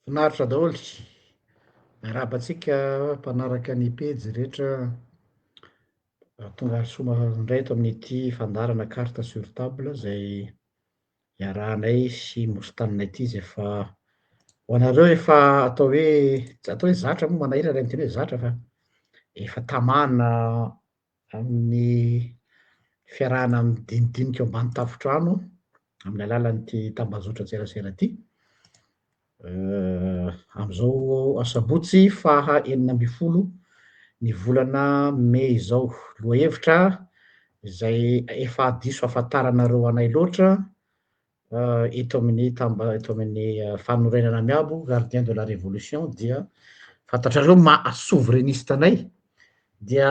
Finaritra daholy, miarabantsika mpanaraka ny pejy rehetra tonga soma indray eto amin'ity fandarana carte sur table zay iarahanay sy mositanina ity zay fa ho anareo efa atao hoe tsy atao hoe zatra moa manahira raha miteny hoe zatra fa efa tamana amin'ny fiarahana midinidinika eo ambany tafotrano amin'ny alalan'ity tambazotra-tserasera ty. Am'izao asabotsy faha enina amby folo ny volana may zao. Lohahevitra zay efa diso ahafantaranareo anay loatra eto amin'ny eto amin'ny fanorenana miabo gardien de la révolution dia fantatrareo maha souverainiste anay dia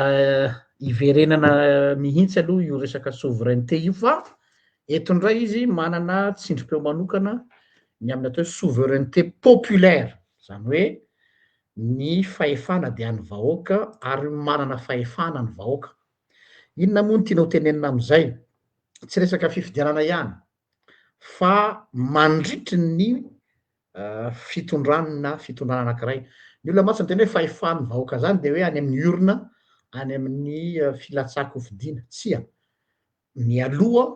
iverenana mihitsy aloha io resaka souveraineté io fa eto indray izy manana tsindrim-peo manokana ny amin'ny atao hoe souveraineté populaire, zany hoe ny fahefana de an'ny vahoaka ary manana fahefana ny vahoaka. Inona moa no tiana ho tenenina am'zay? Tsy resaka fifidianana ihany fa mandritry ny fitondrana anankiray. Ny olona matsy miteny hoe fahefan'ny vahoaka zany de hoe any amin'ny urne, any amin'ny filatsako hofidiana, tsia. Mialoha,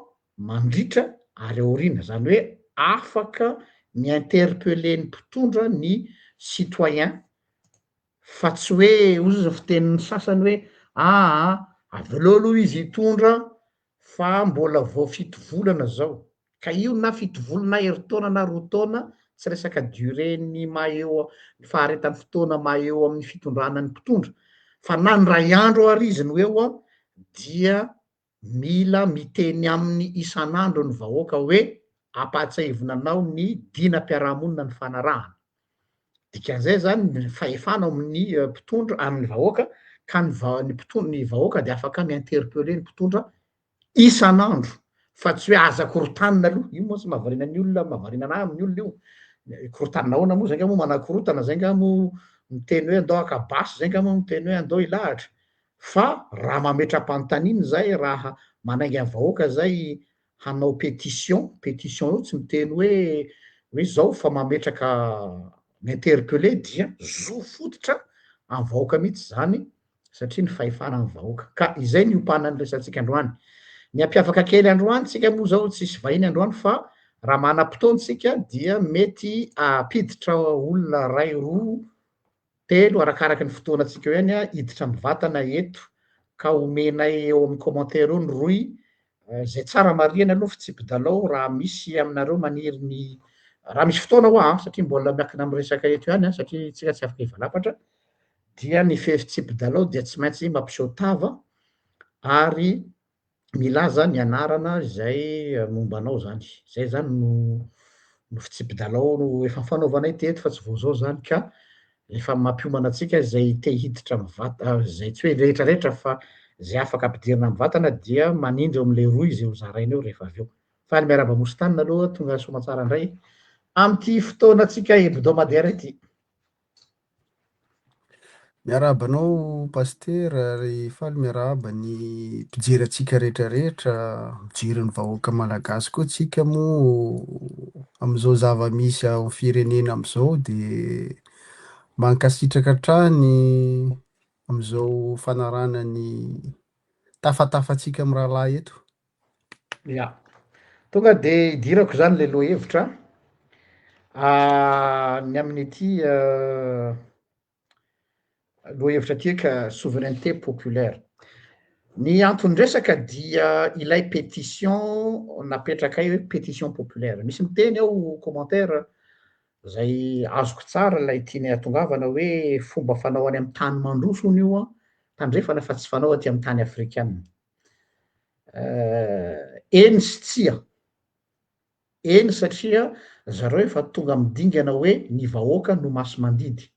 mandritra ary aoriana, zany hoe afaka mi-interpeller ny mpitondra ny citoyen fa tsy hoe ozy zao fitenin'ny sasany hoe avelao aloha izy hitondra fa mbola vao fito volana zao, ka io na fito volana, herintaona na roa taona tsy resaka durée-ny maha-eo faharetan'ny fotoana maha-eo amin'ny fitondranany mpitondra fa na ny ray andro ary izy no eo dia mila miteny amin'ny isan'andro ny vahoaka hoe ampahatsahivina anao ny dinam-piarahamonina ny fanarahana. Dikan'izay zany ny fahefana amin'ny mpitondra amin'ny vahoaka ka ny vahoaka de afaka mi-interpeller ny mpitondra isan'andro fa tsy hoe aza korotanina aloha, io moa tsy mahavariana ny olona, mahavariana anahy amin'ny olona io. Korotanina ahoana moa zay nga moa manan-korotana, zay nga moa miteny hoe andao haka-basy, zay nga moa miteny hoe andao hilahatra, fa raha mametram-panontaniana zay, raha manainga ny vahoaka zay hanao pétition io tsy miteny hoe zao fa mametraka mi-interpeller dia zo fototra amin'ny vahoaka mihitsy zany satria ny fahefana ny vahoaka. Ka izay no iompahanany resantsika androany. Ny ampiavaka kely androany tsika moa zao tsisy vahiny androany fa raha manam-potoana tsika dia mety ampiditra olona ray, roa, telo arakaraky ny fotoanantsika eo ihany hiditra mivantana eto ka omenay eo amin'ny commentaire eo ny roy zay tsara marihana aloha fitsipidalao raha misy aminareo maniry ny raha misy fotoana ho satria mbola miankina am'resaka eto ihany satria tsika tsy afaka hivalapatra dia ny fitsipidalao dia tsy maintsy mampiseho tava ary milaza ny anarana zay momba anao zany. Zay zany no fitsipidalao no efa fanaovanay teto fa tsy vao zao zany ka efa mampiomana antsika zay te hiditra zay tsy hoe rehetrarehetra fa zay afaka ampidirina am'vatana dia manindry eo am'le roy zay ho zaraina eo rehefa avy eo. Fa ny miaraba mositanina aloha tonga soamantsara indray am'ty fotoanatsika hebdomadaire ity. Miaraba anao paster ary faly miaraba ny mpijery atsika rehetrarehetra, mijery ny vahoaka malagasy koa tsika moa am'izao zava-misy ao firenena am'izao de mankasitraka hatrany am'izao fanarana ny tafatafatsika amy rahalahy eto. Ya, tonga de idirako zany le lohahevitra ny amin'ity lohahevitra ty ka souveraineté populaire. Ny antony-dresaka dia ilay pétition napetraka hoe pétition populaire. Misy miteny ao commentaire zay azoko tsara lay tiany ahatongavana hoe fomba fanao any amy tany mandroso hono io tandrefana fa tsy fanao aty amy tany afrikana. Eny sy tsia, eny satria zareo efa tonga midingana hoe ny vahoaka no maso mandidy.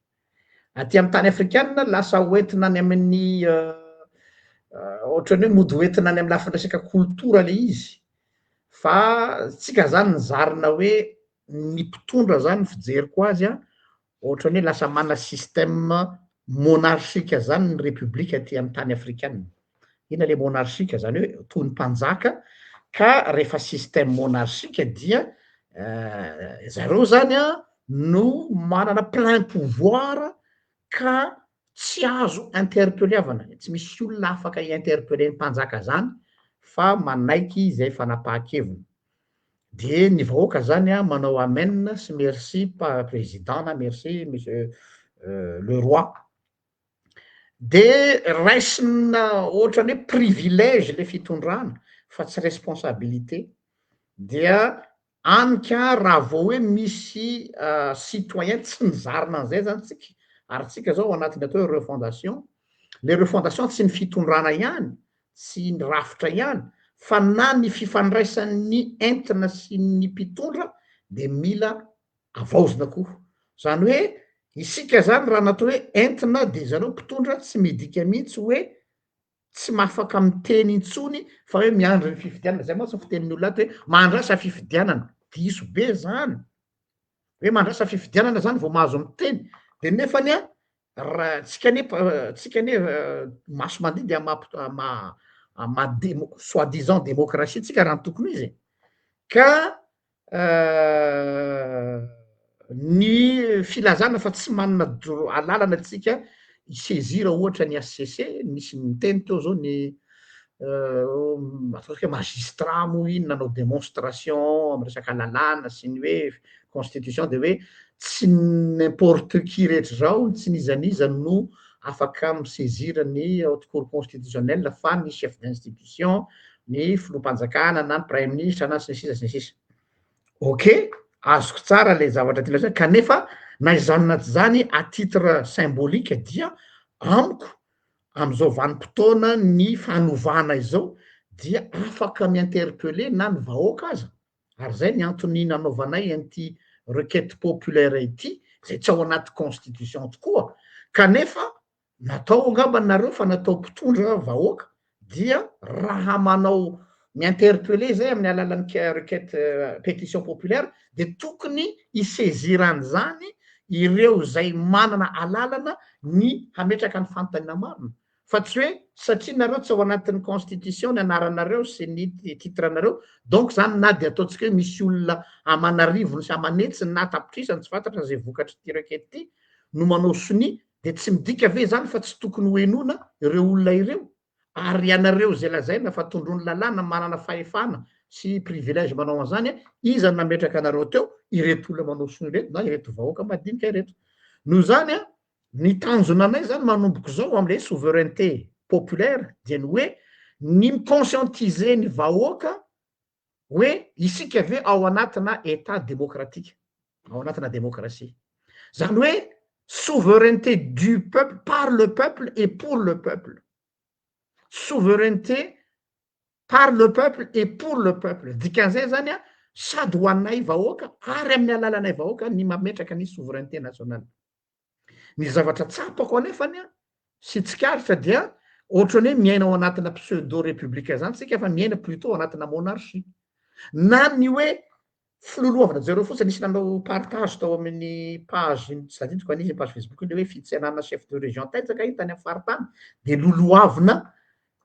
Aty amy tany afrikana lasa hoentina any amin'ny ohatrany hoe mody hoentina any amy lafiny resaka koltora le izy fa tsika zany nizarina hoe ny mpitondra zany fijeriko azy ohatrany hoe lasa mana système monarchika zany ny république aty amy tany afrikana. Ina le monarchika zany hoe toy ny mpanjaka ka rehefa système monarchika dia zareo zany no manana plein pouvoir ka tsy azo interpelevana tsy misy olona afaka interpele ny mpanjaka zany fa manaiky zay fanapahan-keviny de ny vahoaka zany a manao amena sy merci président na merci monsieur le roi de raisina ohatrany hoe privilège le fitondrana fa tsy responsabilité dia anika raha vao hoe misy citoyen tsy nizarina an'izay zany tsika ary tsika zao anatiny atao hoe refondation le refondation tsy ny fitondrana ihany tsy ny rafitra ihany fa na ny fifandraisan'ny entina sy ny mpitondra de mila avaozina koa zany hoe isika zany raha natao hoe entina de zareo mpitondra tsy midika mihitsy hoe tsy mafaka miteny intsony fa hoe miandry ny fifidianana zay moa tsy fitenin'ny olona aty hoe mandrasa fifidianana diso be zany hoe mandrasa fifidianana zany vao mahazo miteny de nefany a raha tsika ane maso mandidy soi-disant démocratie tsika raha ny tokony izy ka ny filazana fa tsy manana alalana atsika isaisira ohatra ny HCC nisy miteny teo zao ny ataotsika hoe magistrat mo iny nanao démonstration amy resaka lalàna sy ny hoe constitution de hoe tsy n'importe qui rehetra zao tsy nizaniza no afaka misaisira ny haute cour constitutionnelle fa ny chef d'institution ny filoham-panjakana na ny premier ministre na sy ny sisa sy ny sisa ok azoko tsara le zavatra ty lazay kanefa na izany na tsy zany à titre symbolique dia amiko am'izao vanim-potoana ny fanovana izao dia afaka miinterpele na ny vahoaka aza ary zay ny antony nanaovanay an'ity requête populaire ity zay tsy ao anaty constitution tokoa kanefa natao angamba nareo fa natao mpitondra vahoaka dia raha manao miinterpele zay amin'ny alalan'ny requête pétition populaire de tokony hisaiziran'zany ireo zay manana alalana ny hametraka ny fanontaniana marina fa tsy hoe satria nareo tsy ao anatin'ny constitution ny anaranareo sy ny titranareo donc zany na de ataotsika hoe misy olona amanarivony sy amanetsiny na tapitrisany tsy fantatra zay vokatry ty requête ty no manao soni de tsy midika ve zany fa tsy tokony hoenona ireo olona ireo ary ianareo zay lazaina fa tondrony lalàna manana fahefana sy privilège manao an'izany iza nametraka anareo teo ireto olona manao soni reto na ireto vahoaka madinika ireto noho zany a ny tanjona anay zany manomboko zao am'le souveraineté populaire dia ny hoe ny miconscientiser ny vahoaka hoe isika ave ao anatina état démocratique ao anatina démocratie zany hoe souveraineté du peuple par le peuple et pour le peuple souveraineté par le peuple et pour le peuple dikan'izay zany a sady ho anay vahoaka ary amin'ny alalanay vahoaka ny mametraka ny souveraineté nationale ny zavatra tsapako anefany a sy tsikaritra dia ohatrany hoe miaina ao anatina pseudo républicain zany tsika fa miaina plutôt anatina monarchie na ny hoe filoloavana zareo fotsiny nisy nanao partage tao amin'ny page sadidiko anizy page facebook iny hoe fitsenana chef de région taitsaka hitany amin'ny faritany de loloavina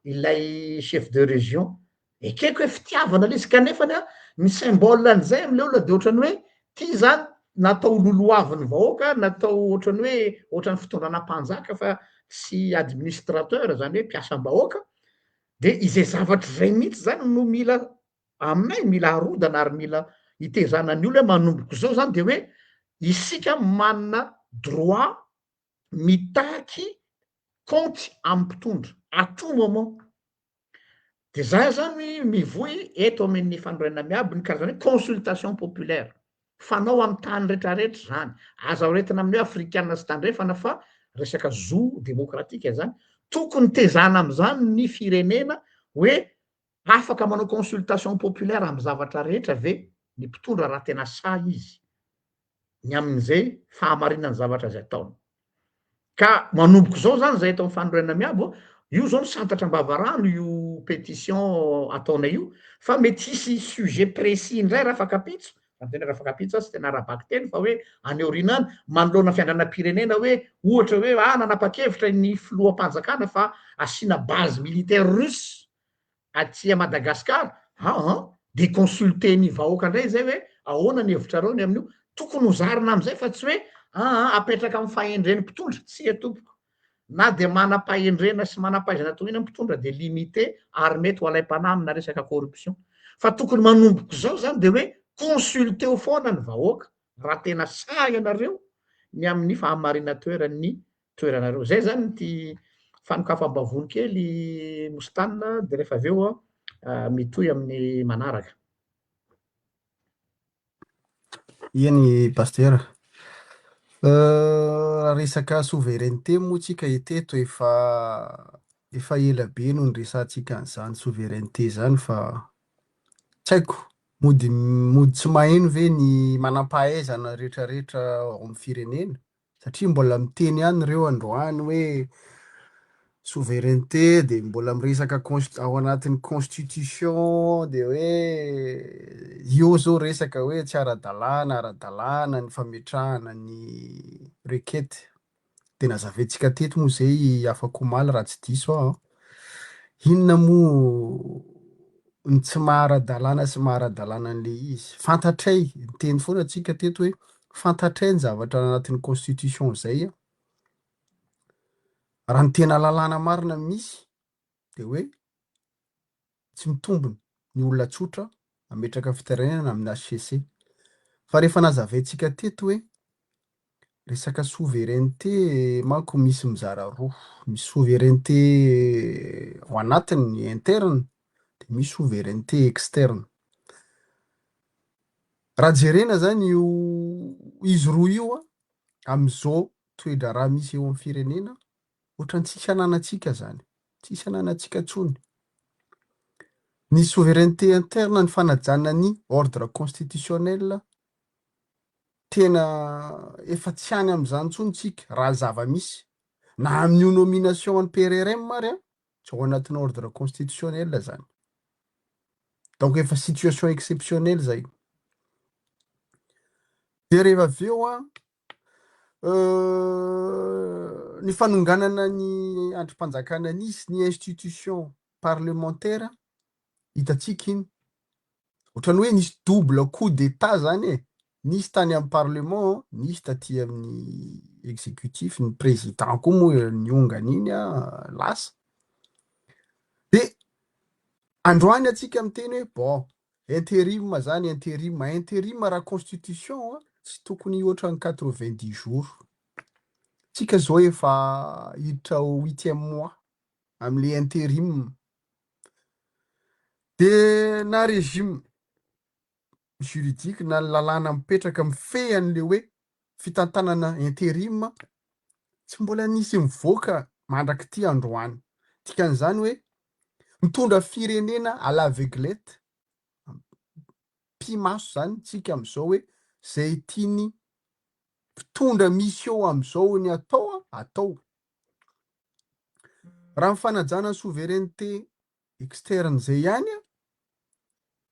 ilay chef de région ekeko hoe fitiavana le izy kanefany a ny symbole an'izay am'le olona de ohatrany hoe ty zany natao loloaviny vahoaka natao ohatrany hoe ohatrany fitondrana mpanjaka fa sy administrateur zany hoe mpiasam-bahoaka de izay zavatra zay mihitsy zany no mila aminay mila harodana ary mila hitezanany olo hoe manomboko zao zany de hoe isika manana droit mitaky compte amy mpitondra à tout moment de za zany mivoy eto amin'ny fanorenana miabo ny karazany hoe consultation populaire fanao amy tany rehetrarehetra zany aza oretina amin'ny hoe afrikana sy tandrefana fa resaka zo démocratique zany tokony tezana am'izany ny firenena hoe afaka manao consultation populaire amy zavatra rehetra ve ny mpitondra raha tena sa izy ny amin'izay fahamarinany zavatra zay ataony ka manomboko zao zany zay atao amy fanorenana miabo io zao ny santatra mbavarano io pétition ataonay io fa mety hisy sujet précis indray raha afakapitso tena raha afakapitso sy tena rahabaky teny fa hoe aneorinany manoloana fiandranam-pirenena hoe ohatra hoe nanapa-kevitra ny filoham-panjakana fa asiana base militaire russe atsia Madagascar de consulter ny vahoaka indray zay hoe ahoana ny hevitrareo ny amin'io tokony hozarina am'izay fa tsy hoe apetraka amy fahendreny mpitondra tsy tompoko na de manam-pahendrena sy manam-pahaizana tonina mpitondra de limité ary mety ho alay-pana amina resaka corruption fa tokony manomboko zao zany de hoe consulte o foana ny vahoaka raha tena sa ianareo ny amin'ny fahamarina toerany toeranareo zay zany ty fanokafam-bavony kely mostanina de rehefa avy eo mitohy amin'ny manaraka. Iany paster raha resaka souveraineté moa tsika eteto efa ela be no ny resantsika an'izany souveraineté zany fa tsy haiko mody tsy maheno ve ny manam-pahaizana rehetrarehetra ao amin'ny firenena satria mbola miteny ihany reo androany hoe souveraineté de mbola miresaka ao anatin'ny constitution de hoe io zao resaka hoe tsy ara-dalàna ny fametrahana ny rekety de nazaventsika teto moa zay afaka omaly raha tsy diso aho inona moa ny tsy mahara-dalàna sy mahara-dalàna an'le izy fantatray ny teny foana atsika teto hoe fantatray ny zavatra anatin'ny constitution zay raha ny tena lalàna marina misy de hoe tsy mitombony ny olona tsotra ametraka fiterenana amin'ny HCC fa rehefa nazaventsika teto hoe resaka souveraineté manko misy mizara roa misy souveraineté ao anatiny interne de misy souveraineté externe raha jerena zany io izy roa io am'izao toedra raha misy eo amin'ny firenena ohatrany tsisy ananantsika zany tsisy ananantsika tsony ny souveraineté interne ny fanajana ny ordre constitutionnel tena efa tsy any am'izany tsony tsika raha zava-misy na amin'io nomination ny PRRM mary tsy ao anatin'ny ordre constitutionnel zany donc efa situation exceptionnelle zay de rehefa avy eo ny fanonganana ny androm-panjakana nisy ny institution parlementaire hitatsika iny ohatrany hoe nisy double coup d'état zany nisy tany amin'ny parlement nisy taty amin'ny exécutif ny président koa moa ny ongan'iny lasa de androany atsika miteny hoe bon intérim zany intérim raha constitution tsy tokony ohatran'ny 90 jours tsika zao efa hiditra au 8e mois am'le intérim de na régime juridique na lalàna mipetraka mifehy an'le hoe fitantanana intérim tsy mbola nisy mivoaka mandraky ty androany dikan'izany hoe mitondra firenena à l'aveuglette mpimaso zany tsika am'izao hoe zay tiany mpitondra misy eo am'izao ny atao raha mifanajana souveraineté externe zay ihany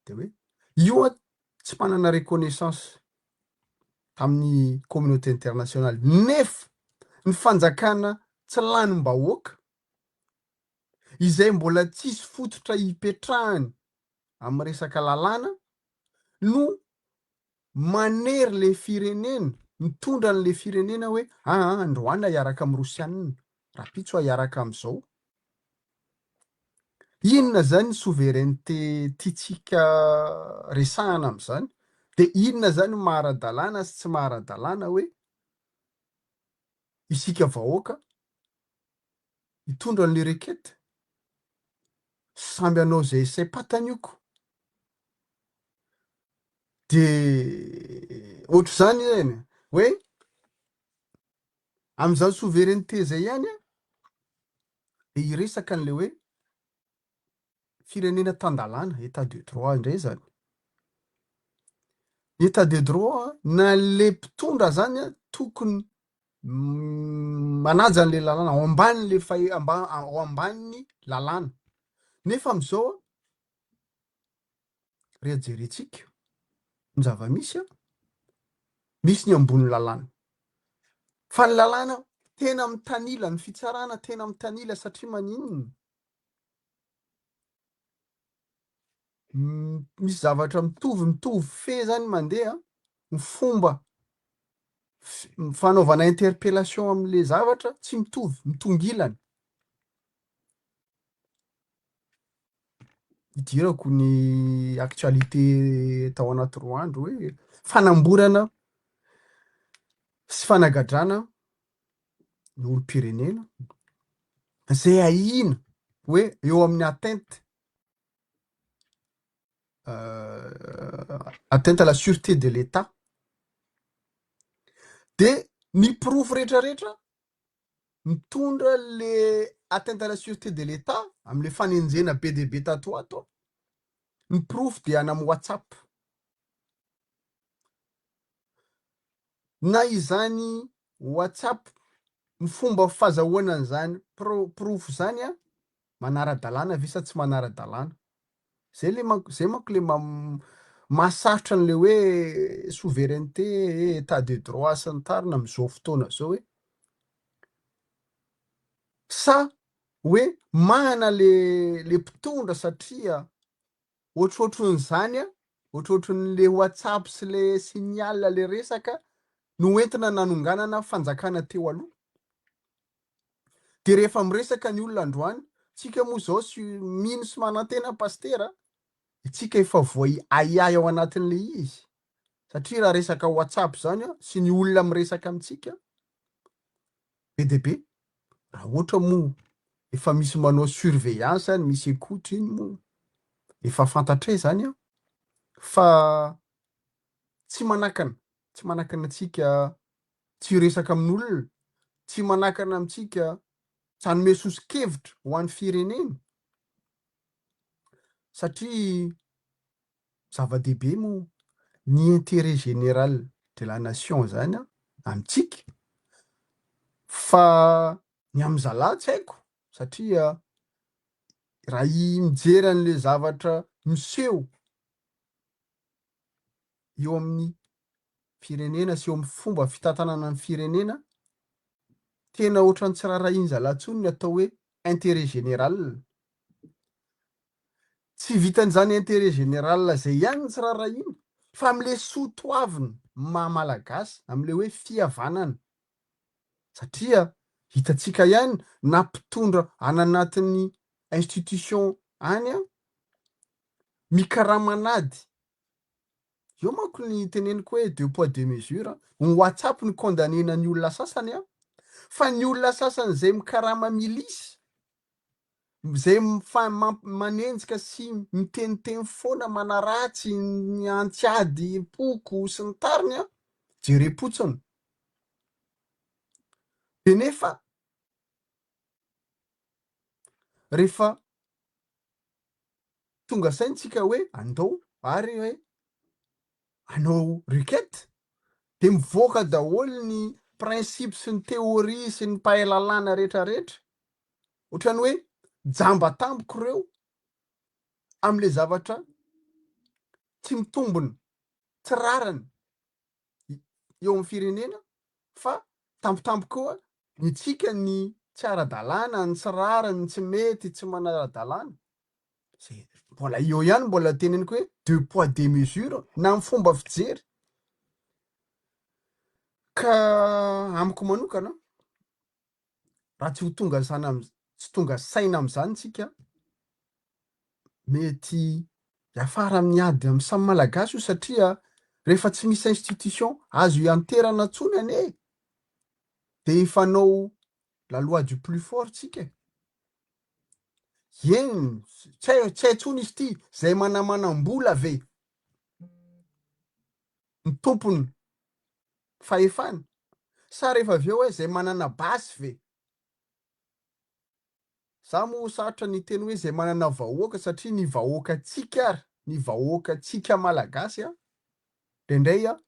de hoe io tsy manana reconnaissance tamin'ny communauté internationale nefa ny fanjakana tsy lanim-bahoaka izay mbola tsisy fototra hipetrahany amin'ny resaka lalàna no manery le firenena mitondra an'le firenena hoe androana hiaraka amin'ny Rosianina rapitso hiaraka am'izao inona zany souveraineté tiatsika resahana am'izany de inona zany mahara-dalàna sy tsy mahara-dalàna hoe isika vahoaka hitondra an'le rekety samby anao zay say-patanioko de ohatr' zany zany hoe am'izany souveraineté zay ihany de iresaka an'le hoe firenena tan-dalàna état de droit indray zany état de droit na le mpitondra zany tokony manaja an'le lalàna ao ambanin'le ao ambanin'ny lalàna nefa am'izao rehajerentsika ny zava-misy misy ny ambony lalàna fa ny lalàna tena mitanila ny fitsarana tena mitanila satria maninona misy zavatra mitovy fe zany mandeha ny fomba fanaovana interpellation am'le zavatra tsy mitovy, mitongilany. Idirako ny actualité tao anaty roa andro hoe fanamborana sy fanagadrana ny olom-pirenena zay ahina hoe eo amin'ny atteinte à la sûreté de l'État, de ny profo rehetrarehetra mitondra le atteinte à la sûreté de l'État am'le fanenjena be de be tato ato, ny profo de ana amy WhatsApp. Na izany WhatsApp ny fomba fahazahoana an'zany profo zany a manara-dalàna ve sa tsy manara-dalàna. Zay manko le mahasarotra an'le hoe souveraineté, état de droit sy ny tarina am'zao fotoana zao hoe sa hoe mana le mpitondra satria ohatrohatron'izany a, ohatrohatron'le WhatsApp sy le signal le resaka no entina nanonganana fanjakana teo aloha. De rehefa miresaka ny olona androany, tsika moa zao sy mino sy manantena pastera, itsika efa aiay ao anatin'le izy. Satria raha resaka WhatsApp zany a sy ny olona miresaka amitsika be de be, raha ohatra moa efa misy manao surveillance any, misy écoute iny moa efa fantatra zany a fa tsy manakana antsika tsy resaka amin'olona, tsy manakana amitsika tsy hanome soso-kevitra ho an'ny firenena, satria zava-dehibe moa ny intérêt général de la nation zany a amitsika. Fa ny amy zalahy tsy haiko satria raha mijery an'le zavatra miseho eo amin'ny firenena sy eo amin'ny fomba fitantanana ny firenena, tena ohatrany tsy raharahiany zalahy intsony ny atao hoe intérêt général. Tsy vitan'izany intérêt général zay ihany tsy raharahiana fa am'le soatoaviny maha-malagasy, am'le hoe fihavanana. Satria hitatsika ihany na mpitondra any anatin'ny institution any a mikaramanady. Io manko ny teneniko hoe deux poids deux mesures. Ny WhatsApp ny condamnena ny olona sasany a, fa ny olona sasany zay mikarama milisy, zay manenjika sy miteniteny foana manaratsy ny antsiady poko sy ny tariny a, jerepotsiny. De nefa rehefa tonga saintsika hoe andao ary hoe hanao requête, de mivoaka daholo ny principe sy ny théorie sy ny pahalalàna rehetrarehetra, ohatrany hoe jamba tampoka ireo am'le zavatra tsy mitombony, tsy rarany eo amin'ny firenena, fa tampotampoka koa ny tsika ny tsy ara-dalàna, ny tsy rarany, ny tsy mety, tsy manara-dalàna. Zay mbola eo ihany mbola teneniko hoe deux poids deux mesures na amin'ny fomba fijery. Ka amiko manokana, raha tsy ho tonga tsy tonga saina am'zany tsika, mety hiafara amin'ny ady amin'ny samy malagasy io satria rehefa tsy misy institution azo ianterana intsony anie, de hifanao la loi du plus fort tsika. Eny tsy hay intsony izy ty zay manamanam-bola ve ny tompony fahefana, sa rehefa avy eo hoe zay manana basy ve. Za moa sarotra ny teny hoe zay manana vahoaka satria ny vahoakantsika ary ny vahoakantsika malagasy a ndray a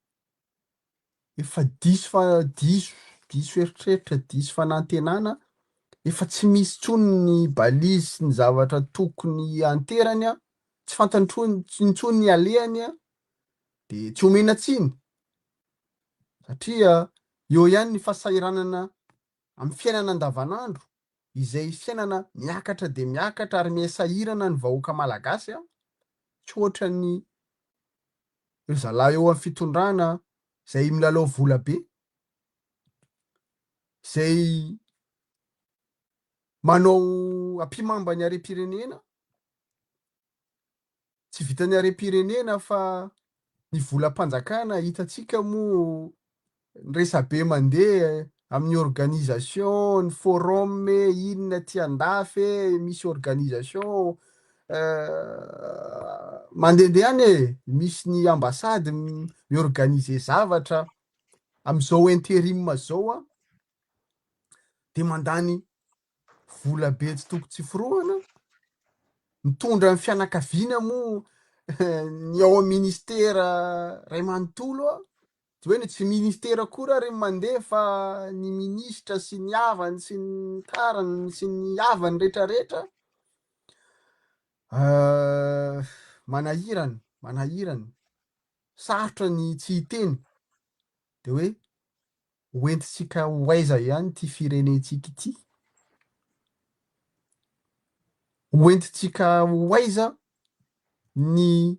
efa diso eritreritra, diso fanantenana, efa tsy misy intsony ny balizy sy ny zavatra tokony anterany a, tsy fantantrony intsony ny alehany a, de tsy omena tsiny. Satria eo ihany ny fahasahiranana amin'ny fiainana andavanandro, izay fiainana miakatra de miakatra ary miasahirana ny vahoaka malagasy a, tsy ohatran'ny ry zalahy eo amin'ny fitondrana zay milalao vola be. zay manao ampimamba ny harem-pirenena tsy vitany harem-pirenena fa ny volam-panjakana hitatsika moa resabe mandeha amin'ny organisation ny forum inona ty andafy misy organisation mandehandeha any e misy ny ambasady miorganize zavatra am'izao intérim zao a de mandany vola be tsy toko tsy foroana mitondra ny fianakaviana moa ny ao amin'ny ministera ray manontolo a tsy hoe ny tsy ministera koa raha mandeha fa ny ministra sy ny havany sy ny tarany sy ny havany rehetrarehetra manahirany sarotra ny tsy hiteny de hoe hoentitsika ho aiza ihany ty firenentsika ity hoentitsika ho aiza ny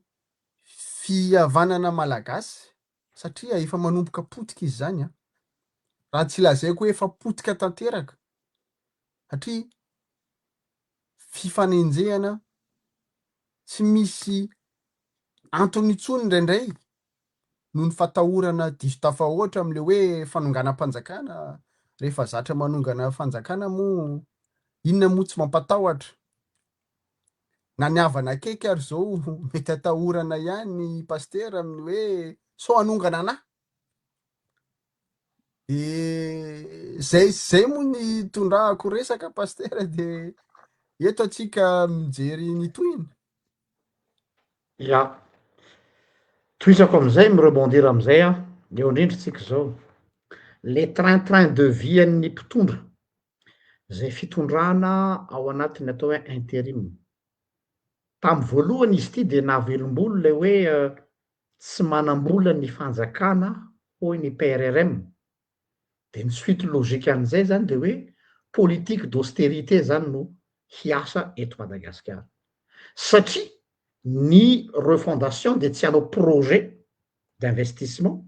fihavanana malagasy satria efa manomboka potika izy zany a raha tsy lazaiko hoe efa potika tanteraka satria fifanenjehana tsy misy antony intsony indraindray noho ny fatahorana diso tafahoatra am'le hoe fanonganam-panjakana rehefa zatra manongana fanjakana moa inona moa tsy mampatahotra na ny havana akaiky ary zao mety atahorana ihany ny pastera amin'ny hoe so anongana anahy zay moa ny tondrahako resaka pastera de eto atsika mijery ny tohiny ya toisako am'izay mirebondir am'izay a eo indrindritsika zao le train de vie an'ny mpitondra zay fitondrana ao anatiny atao hoe intérim tamy voalohany izy ty de navelom-bolo le hoe tsy manam-bola ny fanjakana hoy ny PRRM de ny suite logique an'izay zany de hoe politique d'austérité zany no hiasa eto Madagasikara satria ny refondation de tsy hanao projet d'investissement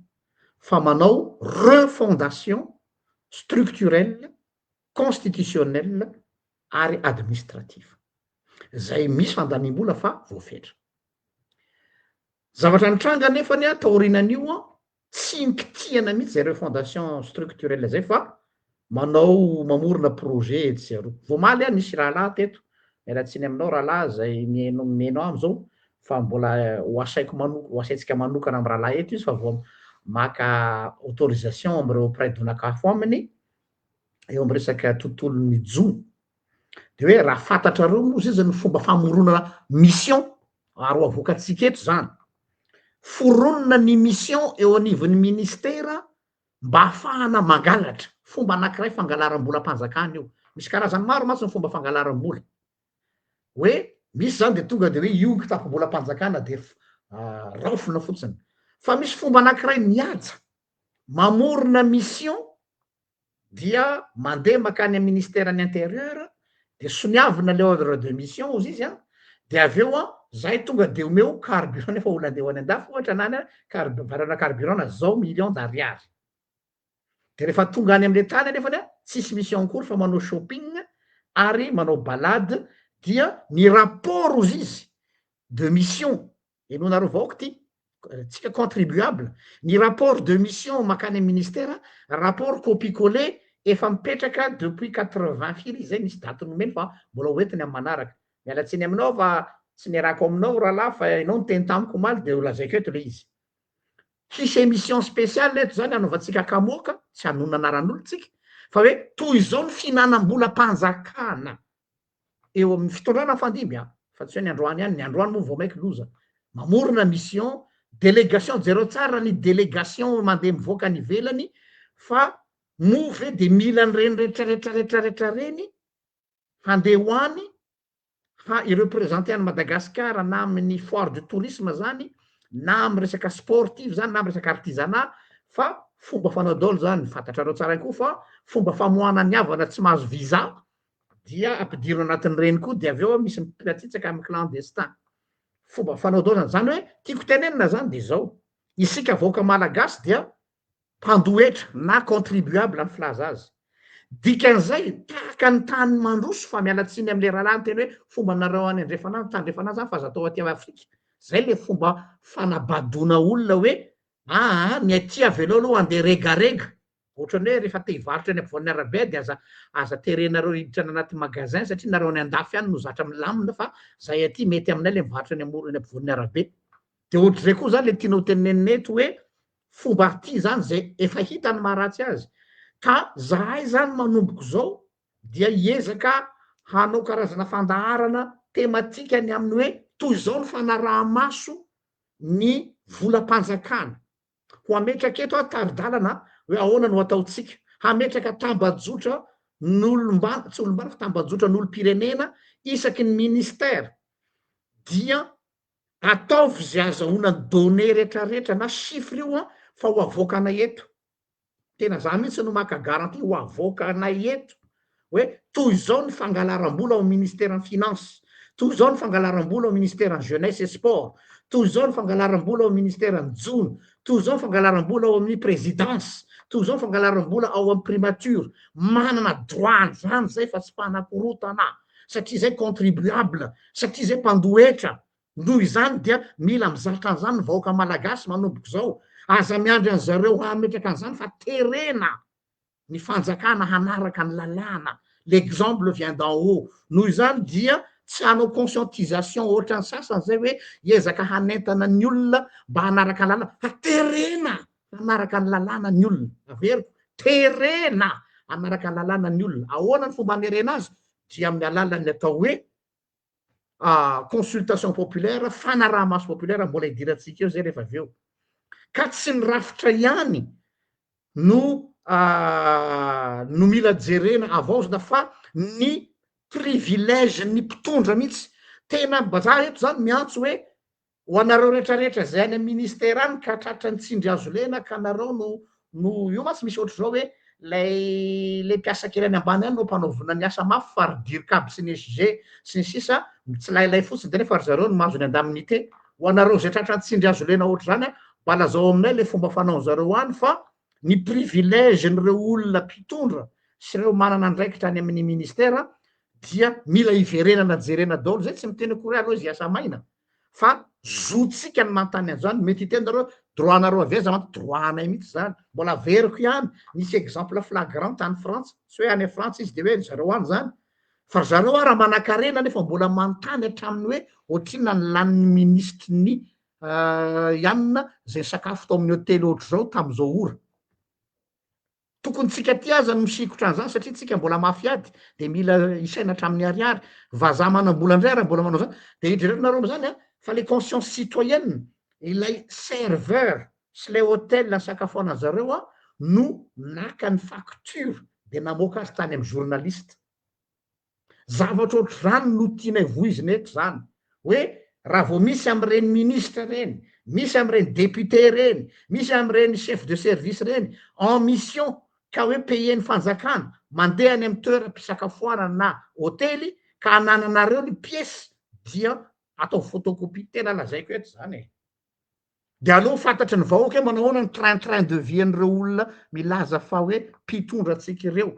fa manao refondation structurelle constitutionnelle ary administrative zay misy fandanim-bola fa voafetra zavatra nitranga nefany a taorinan'io a tsy nikitiana mihitsy zay refondation structurelle zay fa manao mamorona projet tsy aroa voamaly a nisy rahalahy teto mialatsiny aminao rahalahy zay mienao am'izao fa mbola ho asaitsika manokana amy rahalahy eto izy fa vo maka autorisation am'ireo auprès d'ONACAFO aminy eo amy resaka tontolon'ny jo de hoe raha fantatrareo moa izy ny fomba famoronana mission aro avoakatsika eto zany foronina ny mission eo anivon'ny ministera mba ahafahana mangalatra fomba anankiray fangalaram-bolam-panjakana io misy karazany maro matsy ny fomba fangalaram-bola hoe misy zany de tonga de hoe io kitapo-bolam-panjakana de raofina fotsiny fa misy fomba anankiray mihaja mamorona mission dia mandeha makany amin'ny ministère ny intérieur de soniavina le ordre de mission ozy izy a de aveo a zay tonga de omeo carburant nefa olo andeha ho any andafy ohatra nany varana carburant na zao million d'ariary de rehefa tonga any am'le tany nefany a tsisy mission kory fa manao shopping ary manao balade dia ny rapport ozy izy de mission enonareo vahoaka ty tsika contribuable ny rapport de mission makany amin'ny ministère rapport copie collé efa mipetraka depuis 80 firy zay misy daty nomeny fa mbola hoentiny amy manaraka mialatsiny aminao fa tsy niarako aminao rahalahy fa ianao niteny tamiko maly de lazaiko eto le izy hisy émission spéciale eto zany anaovantsika kamoaka tsy hanona anaran'olo tsika fa hoe toy izao ny finanam-bolam-panjakana eo amin'ny fitondrana fandimby a fa tsy hoe ny androany ihany ny androany moa vao maiky loza mamorona mission délégation jereo tsara ny délégation mandeha mivoaka ny ivelany fa move de mila nyreny rehetrarehetrarehetrarehetra reny handeha hoany fa ireprésente any Madagasikara na amin'ny foire de tourisme zany na amy resaka sportive zany na amy resaka artisanat fa fomba fanao daholo zany fantatrareo tsara koa fa fomba famoahana ny havana tsy mahazo visa dia ampidiro anatin'ireny koa de aveo misy mipilatsitsaka amy clandestin fomba fanao daholo zany hoe tiako tenenina zany de zao isika vahoaka malagasy dia mpandohetra na contribuable amy filaza azy dikan'izay tahaka ny tany mandroso fa mialatsiny am'le rahalahy ny teny hoe fomba nareo any andrefana tandrefana zany fa zatao aty Afrika. Zay le fomba fanabadona olona hoe ny aty avelao aloha andeha regarega. Ohatrany hoe rehefa te hivarotra any ampovoan'ny arabe de aza terenareo hiditra any anaty magasin satria nareo any andafy any no zatra milamina fa zahay aty mety aminay le mivarotra any ampovoan'ny arabe. De ohatr'izay koa zany le tianao teneneto hoe fomba ty zany zay efa hitany maharatsy azy. Ka zahay zany manomboko zao dia hiezaka hanao karazana fandaharana tematika ny amin'ny hoe toy izao ny fanaraha-maso ny volam-panjakana. Ho ametraka eto taridalana hoe ahoana no ataotsika. Hametraka tambajotra n'olombana, tsy olombana fa tambajotra n'olom-pirenena isaky ny ministère dia ataovy zay azahoana ny données rehetrarehetra na chiffre io fa ho avoakanay eto. Tena za mihitsy no maka garantie ho avoakanay eto hoe toy izao ny fangalaram-bola ao ministère ny finance, toy izao ny fangalaram-bola ao ministère ny jeunesse et sport, toy izao ny fangalaram-bola ao ministère ny jony, toy izao ny fangalaram-bola ao amin'ny présidence, toy izao ny fangalaram-bola ao amin'ny primature. Manana droit zany zay fa tsy mpanakorotana satria zay contribuable, satria zay mpandohetra. Noho izany dia mila mizatra an'izany ny vahoaka malagasy manomboko zao. Aza miandry an zareo hametraka an'izany fa terena ny fanjakana hanaraka ny lalàna. L'exemple vient d'en haut. Noho izany dia tsy hanao conscientisation ohatran'ny sasany zay hoe hiezaka hanentana ny olona mba hanaraka ny lalàna fa terena hanaraka ny lalàna ny olona. Averiko terena hanaraka ny lalàna ny olona. Ahoana ny fomba hanerena azy dia amin'ny alalan'ny atao hoe consultation populaire, fanaraha-maso populaire, mbola hidirantsika eo zay rehefa avy eo. Ka tsy ny rafitra ihany no mila jerena avaozina fa ny privilège ny mpitondra mihitsy. Tena za eto zany miantso hoe ho anareo rehetrarehetra zay any amin'ny ministère any ka tratra ny tsindry azo lena ka nareo no io matsy misy ohatry zao hoe le mpiasa kely any ambany any no mpanaovina ny asa mafy fa ridirik'aby sy ny SG sy ny sisa tsy lailay fotsiny de nefa ry zareo no mahazo ny indemnité. Ho anareo zay tratra ny tsindry azo lena ohatry zany mbalazao aminay le fomba fanao zareo any fa ny privilège n'ireo olona mpitondra sy ireo manana andraikitra any amin'ny ministère dia mila hiverenana jerena daholo. Zay tsy miteny akory aloha izy asa maina fa zotsika ny manontany an'izany. Mety hiteny nareo droit nareo aveza mantsy droit anay mihitsy zany. Mbola averiko ihany nisy exemple flagrant any France, tsy hoe any France izy de hoe zareo any zany fa zareo raha manan-karena nefa mbola manontany hatraminy hoe ohatrinona ny lanin'ny ministre ny ianina zay sakafo tao amin'ny hôtely ohatry zao tam'izao ora. Tokony tsika ty aza no misikotra an'izany satria tsika mbola mafiady de mila isaina hatramin'ny ariary. Vazaha manam-bola indray raha mbola manao zany de idrereto nareo am'izany fa les consciences citoyennes ilay serveur sy le hôtel ny sakafoana zareo no naka ny facture de namoaka azy tany amin'ny journaliste. Zavatra ohatry zany no tianay voizina eto zany hoe raha vao misy am'ireny ministre reny, misy am'ireny député reny, misy am'ireny chef de service reny en mission ka hoe paye ny fanjakana mandeha any amin'ny toeram-pisakafoanana na hôtely ka anananareo ny pièce dia atao photocopie. Tena lazaiko eto zany e. De aloha fantatry ny vahoaka hoe manao ahoana ny train de vie an'ireo olona milaza fa hoe mpitondra antsika ireo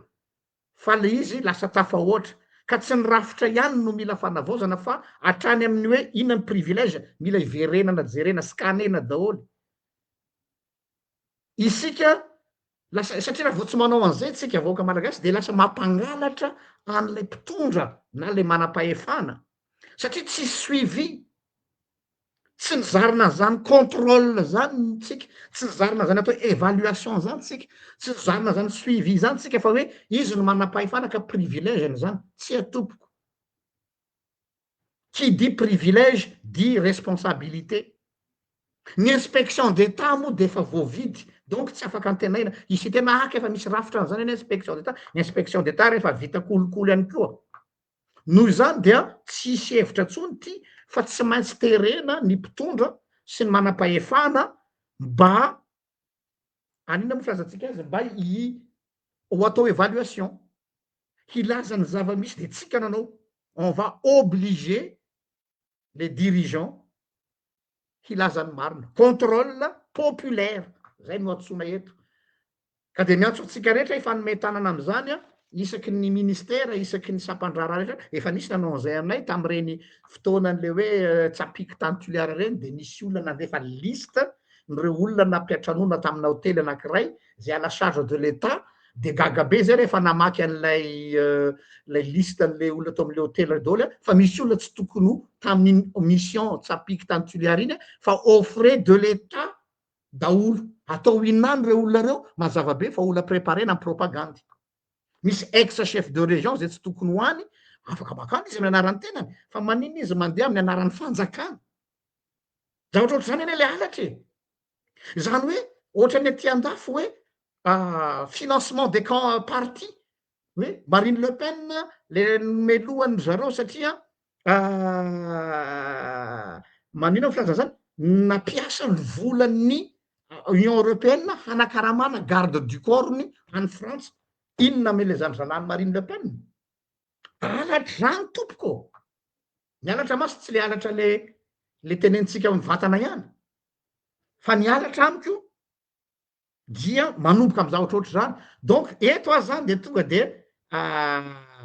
fa le izy lasa tafahoatra. Ka tsy ny rafitra ihany no mila fanavaozana fa hatrany amin'ny hoe inona ny privilège mila hiverenana jerena scanena daholo. Isika lasa satria raha vao tsy manao an'izay tsika vahoaka malagasy de lasa mampangalatra an'ilay mpitondra na le manam-pahefana satria tsy suivi, tsy nizarina zany contrôle zany tsika, tsy nizarina zany atao évaluation zany tsika, tsy nizarina zany suivi zany tsika fa hoe izy no manam-pahefana ka privilège zany tsy atopoko. Qui dit privilège dit responsabilité. Ny inspection d'état moa de efa voavidy donc tsy afaka antenaina isy tena efa misy rafitra an'izany ny inspection d'état. Ny inspection d'état rehefa vita kolikoly ihany koa. Noho izany dia tsisy hevitra intsony ty fa tsy maintsy terena ny mpitondra sy ny manam-pahefana mba anina moa filazantsika azy mba ho atao évaluation hilaza ny zava-misy de tsika nanao on va obliger les dirigeants hilaza ny marina. Contrôle populaire zay no antsoina eto ka de miantso antsika rehetra hifanomey tanana am'izany isaky ny ministera isaky ny sampandrara rehetra efa nisy nanao an'izay aminay tam'ireny fotoanan'le hoe tsapiky tantoliara reny de nisy olona nandefa liste nyreo olona nampiatranona tamina hotely anankiray zay à la charge de l'état de gagabe zay rehefa namaky an'lay lay liste an'le olona tao am'le hotely daoly fa misy olona tsy tokony ho tamin'ny mission tsapiky tantoliara iny fa aux frais de l'état daolo atao inany reo olona reo mazava be fa olona préparé na propagande misy ex chef de région zay tsy tokony ho any afaka bakany izy amin'ny anarany tenany fa manina izy mandeha amin'ny anarany fanjakana zavatra ohatry zany eny le alatry zany hoe ohatra ny aty andafo hoe financement des camps parti hoe Marine Le Pen le melohany zareo satria manino ny filaza zany nampiasa ny volan'ny Union européenne hanakaramana garde du corps-ny any Frantsa inona me le zany Marine Le Pen alatra zany tompoko mialatra masy tsy le alatra le tenenitsika mivantana ihany fa ny alatra amiko dia manomboka amy zavatra ohatry zany donc eto azy zany de tonga de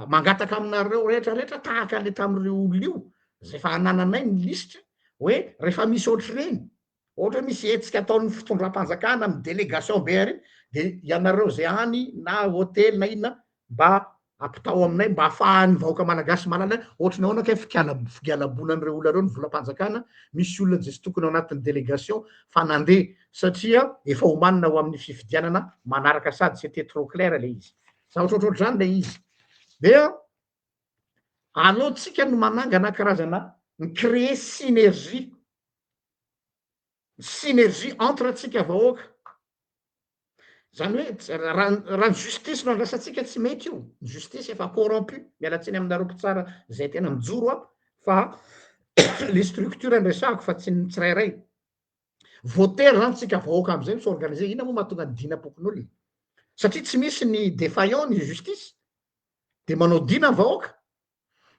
mangataka aminareo rehetrarehetra tahaka le tamin'ireo olo io zay fa anananay ny lisitra hoe rehefa misy ohatry reny ohatra hoe misy etsika ataon'ny fitondram-panjakana amy délégation be reny de ianareo zay any na hôtely na inona mba ampitao aminay mba ahafahan'ny vahoaka malagasy malala ohatra ny ahoana ke figialabonan'ireo olona reo ny volam-panjakana misy olona zay sy tokony ao anatin'ny délégation fa nandeha satria efa homanina ho amin'ny fifidianana manaraka sady c'était trop clair le izy zavatra ohatrohatry zany le izy de aleotsika no manangana karazana ny créer synergie entre atsika vahoaka zany hoe raha ny justice no andrasatsika tsy mety io ny justice efa corrompu mialatsiny aminareo mpitsara zay tena mijoro a fa le structure andresahako fa tsy tsirairay voatery zany tsika vahoaka am'izay misy organiser ina moa mahatonga ny dinapokon'olona satria tsy misy ny défaillant ny justice de manao dina ny vahoaka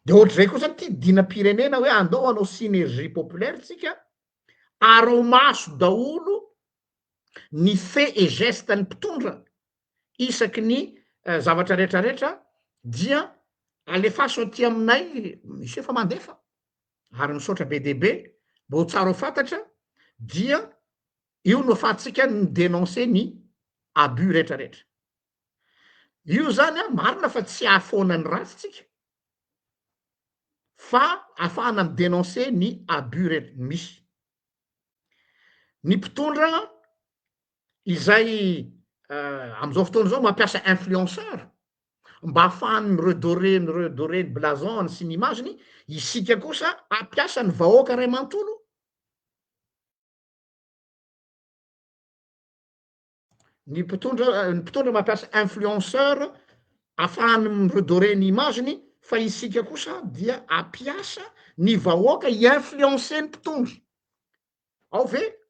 de ohatr'izay koa zany ty dina-pirenena hoe andao anao synergie populaire tsika arao maso daolo ny fait et geste ny mpitondra isaky ny zavatra rehetrarehetra dia alefaso aty aminay misy efa mandefa ary misaotra be deaibe mba ho tsara ho fantatra dia io no afahantsika ny dénoncer ny abus rehetrarehetra io zany a marina fa tsy ahafoana ny ratsitsika fa ahafahana my dénoncer ny abus rehetra misy ny mpitondra izay am'izao fotoana zao mampiasa influenceur mba ahafahany redoré ny blason sy ny imaginy isika kosa ampiasa ny vahoaka ray mantolo ny mpitondra mampiasa influenceur ahafahany redoré ny imaginy fa isika kosa dia ampiasa ny vahoaka influencer ny mpitondra ao ve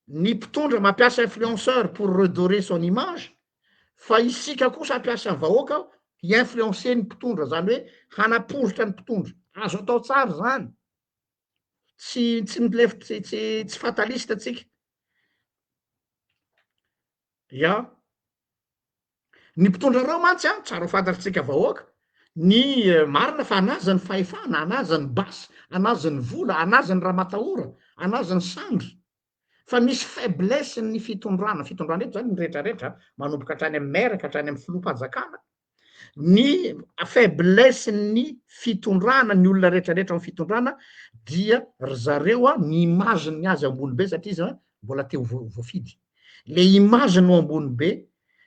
ny mpitondra mampiasa influenceur pour redorer son image fa isika kosa ampiasa ny vahoaka influencer ny mpitondra zany hoe hanapozotra ny mpitondra azo atao tsara zany tsy milefy tsy fatalista tsika ya ny mpitondra reo mantsy a tsara ho fantatritsika vahoaka ny marina fa anaza ny fahefana anaza ny basy anaza ny vola anaza ny raha matahora anaza ny sandry fa misy faiblesse ny fitondrana eto zany ny rehetrarehetra manomboka hatrany amy maire ka hatrany amy filoham-panjakana ny faiblesse ny fitondrana ny olona rehetrarehetra amy fitondrana dia ry zareo a ny imaginy ny azy ambony be satria izy mbola teo voafidy le imaginy ho ambony be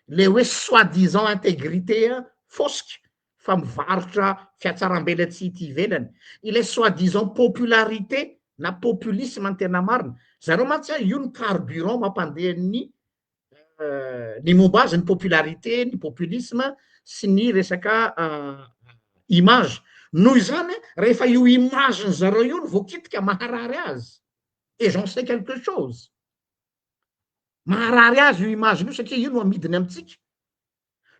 le hoe soi-disant intégrité fosika fa mivarotra fiatsaram-bela tsy ity ivelany ile soi-disant popularité na populisme ny tena marina zareo mantsy io ny carburant mampandeha ny momba azy ny popularité ny populisme sy ny resaka image noho izany rehefa io imageny zareo io no voakitika maharary azy et j'en sais quelque chose maharary azy io imageny io satria io no amidiny amitsika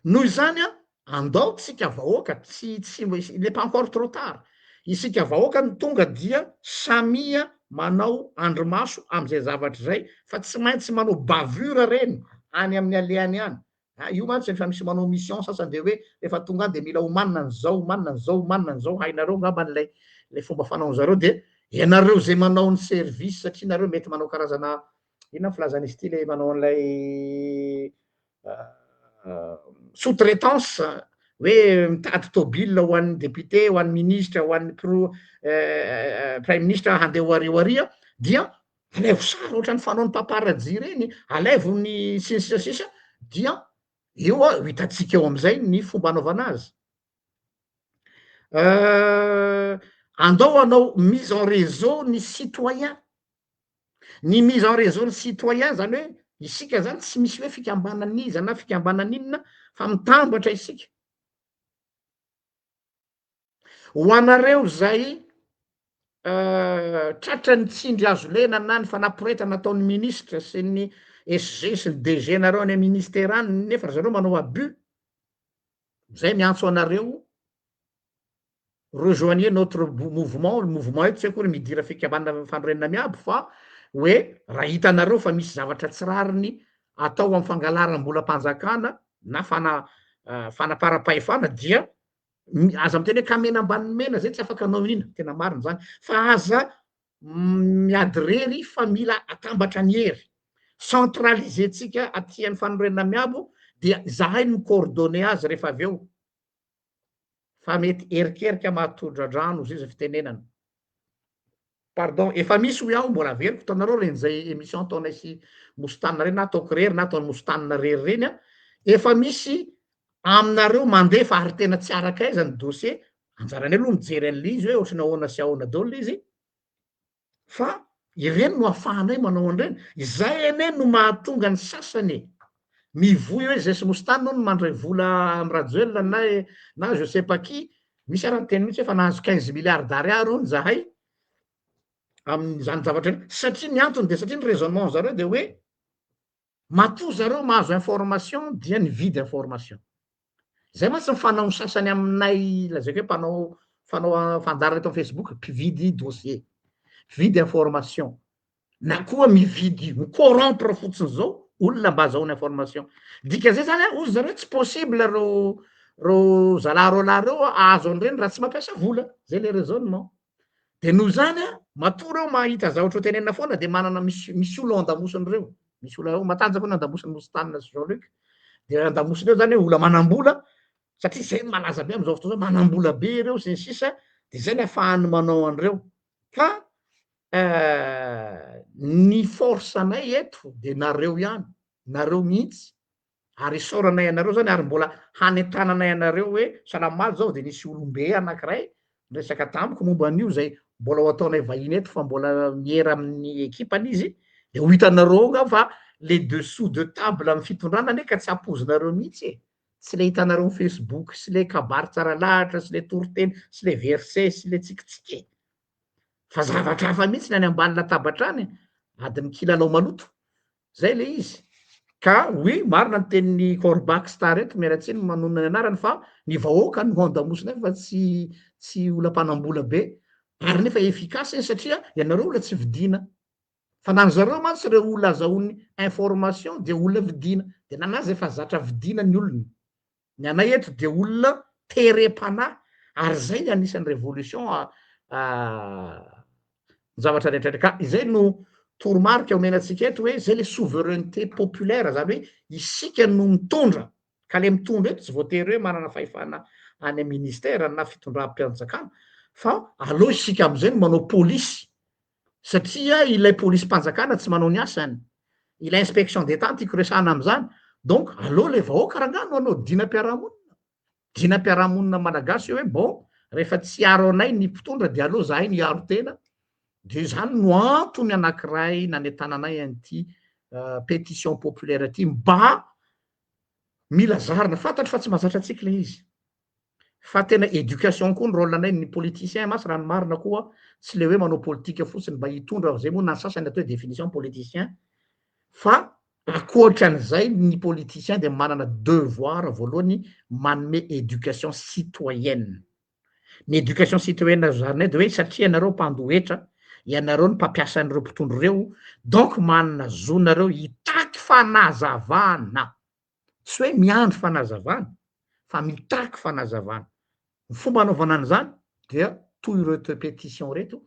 noho izany andao tsika vahoaka tsy il n'est pas encore trop tard isika vahoaka ny tonga dia samia manao andromaso am'izay zavatra zay fa tsy maintsy manao bavura reny any amin'ny aleany any io mantsy rehefa misy manao mission sasany de hoe rehefa tonga any de mila homanina an'zao homanina an'zao homanina an'zao hainareo ngamba le fomba fanaon'zareo de ianareo zay manao ny service satria nareo mety manao karazana inona filazana izy ty le manao an'ilay sous-traitance hoe mitady tobile ho an'ny député ho an'ny ministre ho an'ny prime ministre handeha ho arioaria dia alevo sara ohatrany fanao ny paparaji reny alevo ny sisasisa dia io a hitatsika eo am'izay ny fomba anaovana azy andao anao mise en réseau ny citoyen ny mise en réseau ny citoyen zany hoe isika zany tsy misy hoe fikambanan'iza na fikambanan'inona fa mitambatra isika ho anareo zay tratra ny tsindry azo lena na ny fanaporetana nataon'ny ministre sy ny SG sy ny DG nareo any ministera any nefa zareo manao abus zay miantso anareo rejoignez notre mouvement io tsy akory midira fikambanana fanorenana miabo fa hoe raha hitanareo fa misy zavatra tsy rariny atao amin'ny fangalaram-bolam-panjakana na fanapara-pahefana dia aza miteny hoe kamena ambany mena zay tsy afaka anao inona tena marina zany fa aza miady rery fa mila atambatra ny hery centraliser tsika aty amin'ny fanorenana miabo dia zahay ny coordonné azy rehefa avy eo fa mety erikerika mahatondra-drano izy izy fitenenana pardon efa misy ho iaho mbola veriko taonareo reny zay émission ataonay sy mostanina reny na ataoko rery na ataony mostanina rery reny a efa misy aminareo mandeha fa ary tena tsy araka aiza ny dossier anjarany aloha mijery an'le izy hoe ohatrany ahoana sy ahoana daoly izy fa ireny no ahafahanay manao an'ireny izay ene no mahatonga ny sasany mivoy hoe zay sy mostanina no mandray vola amy rajoel na je sais pas qui misy arany teny mihitsy hoe fa nahazo 15 milliards d'ariary ony zahay amin'izany zavatra eny satria ny antony de satria ny raisonnement zareo de hoe matoa zareo mahazo information dia ny vide information zay mantsy mifanao ny sasany aminay lazaiko hoe fanao fandarana eto Facebook mpividy dossier vide information na koa mividy micorrompre fotsiny zao olona mba azahoana information dika zay zany ozy zareo tsy possible ro zalarola reo azo an'ireny raha tsy mampiasa vola zay le raisonnement de noho zany a matoa reo mahita zavatra ho tenenina foana de manana misy olo andamosiny reo misy ola matanjaka hoe andamosiny mostanina sy Jean-Luc de andamosiny eo zany hoe ola manambola satria zay ny malaza be am'izao fotoana manambola be reo sy ny sisa de zay ny ahafahany manao an'ireo ka ny force anay eto de nareo ihany nareo mihitsy ary isaoranay anareo zany ary mbola hanetananay anareo hoe salamaly zao de nisy olombe anankiray resaka tamiko momba an'io zay mbola ho ataonay vahiny eto fa mbola miera amin'ny ekipany izy de ho hitanareo nga fa les dessous de table amin'ny fitondrana ane ka tsy ampozinareo mihitsy tsy le hitanareo Facebook sy le kabary tsara lahatra sy le toriteny sy le verset sy le tsikitsike fa zavatra hafa mihitsy ny any ambany latabatra any adiny kilalao maloto zay le izy ka oui marina ny tenin'ny Korbak Star eto miaratsiny manonona ny anarany fa ny vahoaka no andamosina fa tsy olam-panambola be ary nefa efficace satria ianareo olona tsy vidina fa nany zareo mantsy reo olona azahoany information de olona vidina de nanazy efa zatra vidina ny olony ny anay eto de olona terem-panahy ary zay anisan'ny révolution zavatra rehetraretra ka izay no toromarika omenantsika eto hoe zay le souveraineté populaire zany hoe isika no mitondra ka le mitondra eto tsy voatery hoe manana fahefana any ministère na fitondram-panjakana fa aleo isika am'izay no manao polisy satria ilay polisy mpanjakana tsy manao ny asany ilay inspection d'état tiako resahana am'izany donc aleo le vahoaka rangano anao dina-piarahamonina malagasy hoe bon rehefa tsy aro anay ny mpitondra de aleo zahay ny aro tena de zany no antony anankiray nanetananay an'ity pétition populaire ty mba mila zarina fantatry fa tsy mahazatra atsika le izy fa tena éducation koa ny rôle anay ny politicien masy raha ny marina koa tsy le hoe manao politika fotsiny mba hitondra zay moa na sasany atao hoe définition politicien fa akoatran'izay ny politicien de manana devoir voalohany manome éducation citoyenne ny éducation citoyenne zarinay de hoe satria ianareo mpandohetra ianareo ny mpampiasa an'ireo mpitondro reo donc manana zonareo hitaky fanazavana sy hoe miandry fanazavana fa mitaky fanazavana. Ny fomba anaovana an'izany dia toy ireto pétition reto,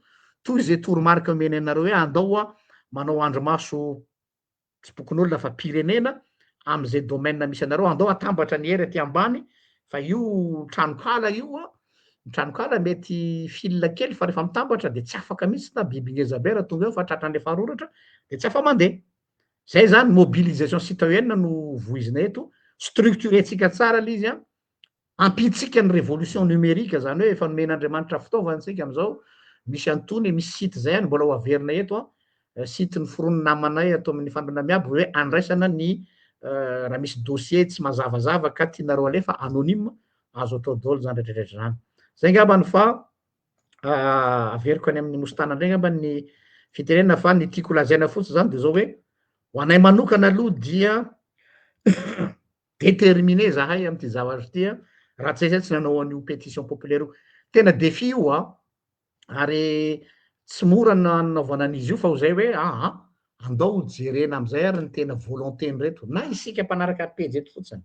toy zay toromarika omeny anareo hoe andao a manao andromaso tsy bokon'olona fa pirenena am'izay domaine misy anareo, andao atambatra ny hery aty ambany fa io tranokala io a, ny tranokala mety fil kely fa rehefa mitambatra de tsy afaka mihitsy na biby ngezabe raha tonga eo fa tratran'le faharoratra de tsy afa mandeha. Zay zany mobilisation citoyenne no voizina eto, structuretsika tsara l'izy a, ampitsika ny révolution numérique zany hoe efa nomen'Andriamanitra fitaovantsika am'izao, misy antony, misy site zay any mbola ho averina eto a, site ny foron'ny namanay ato amin'ny fandona miabo hoe andraisana ny raha misy dossier tsy mazavazava ka tianareo alefa anonyme, azo atao daholo zany rehetrarehetra zany. Zay ngambany fa averiko any amin'ny mositana ndray ngamba ny fitenenana fa ny tiako lazaina fotsiny zany de zao hoe ho anay manokana aloha dia déterminé zahay am'ty zavatra ty a, raha tsy zay tsy nanao an'io pétition populaire io. Tena défi io a, ary tsy mora nanaovana an'izy io fa ho zay hoe aha, andao jerena am'izay ary ny tena volonté reto na isika mpanaraka pejy eto fotsiny.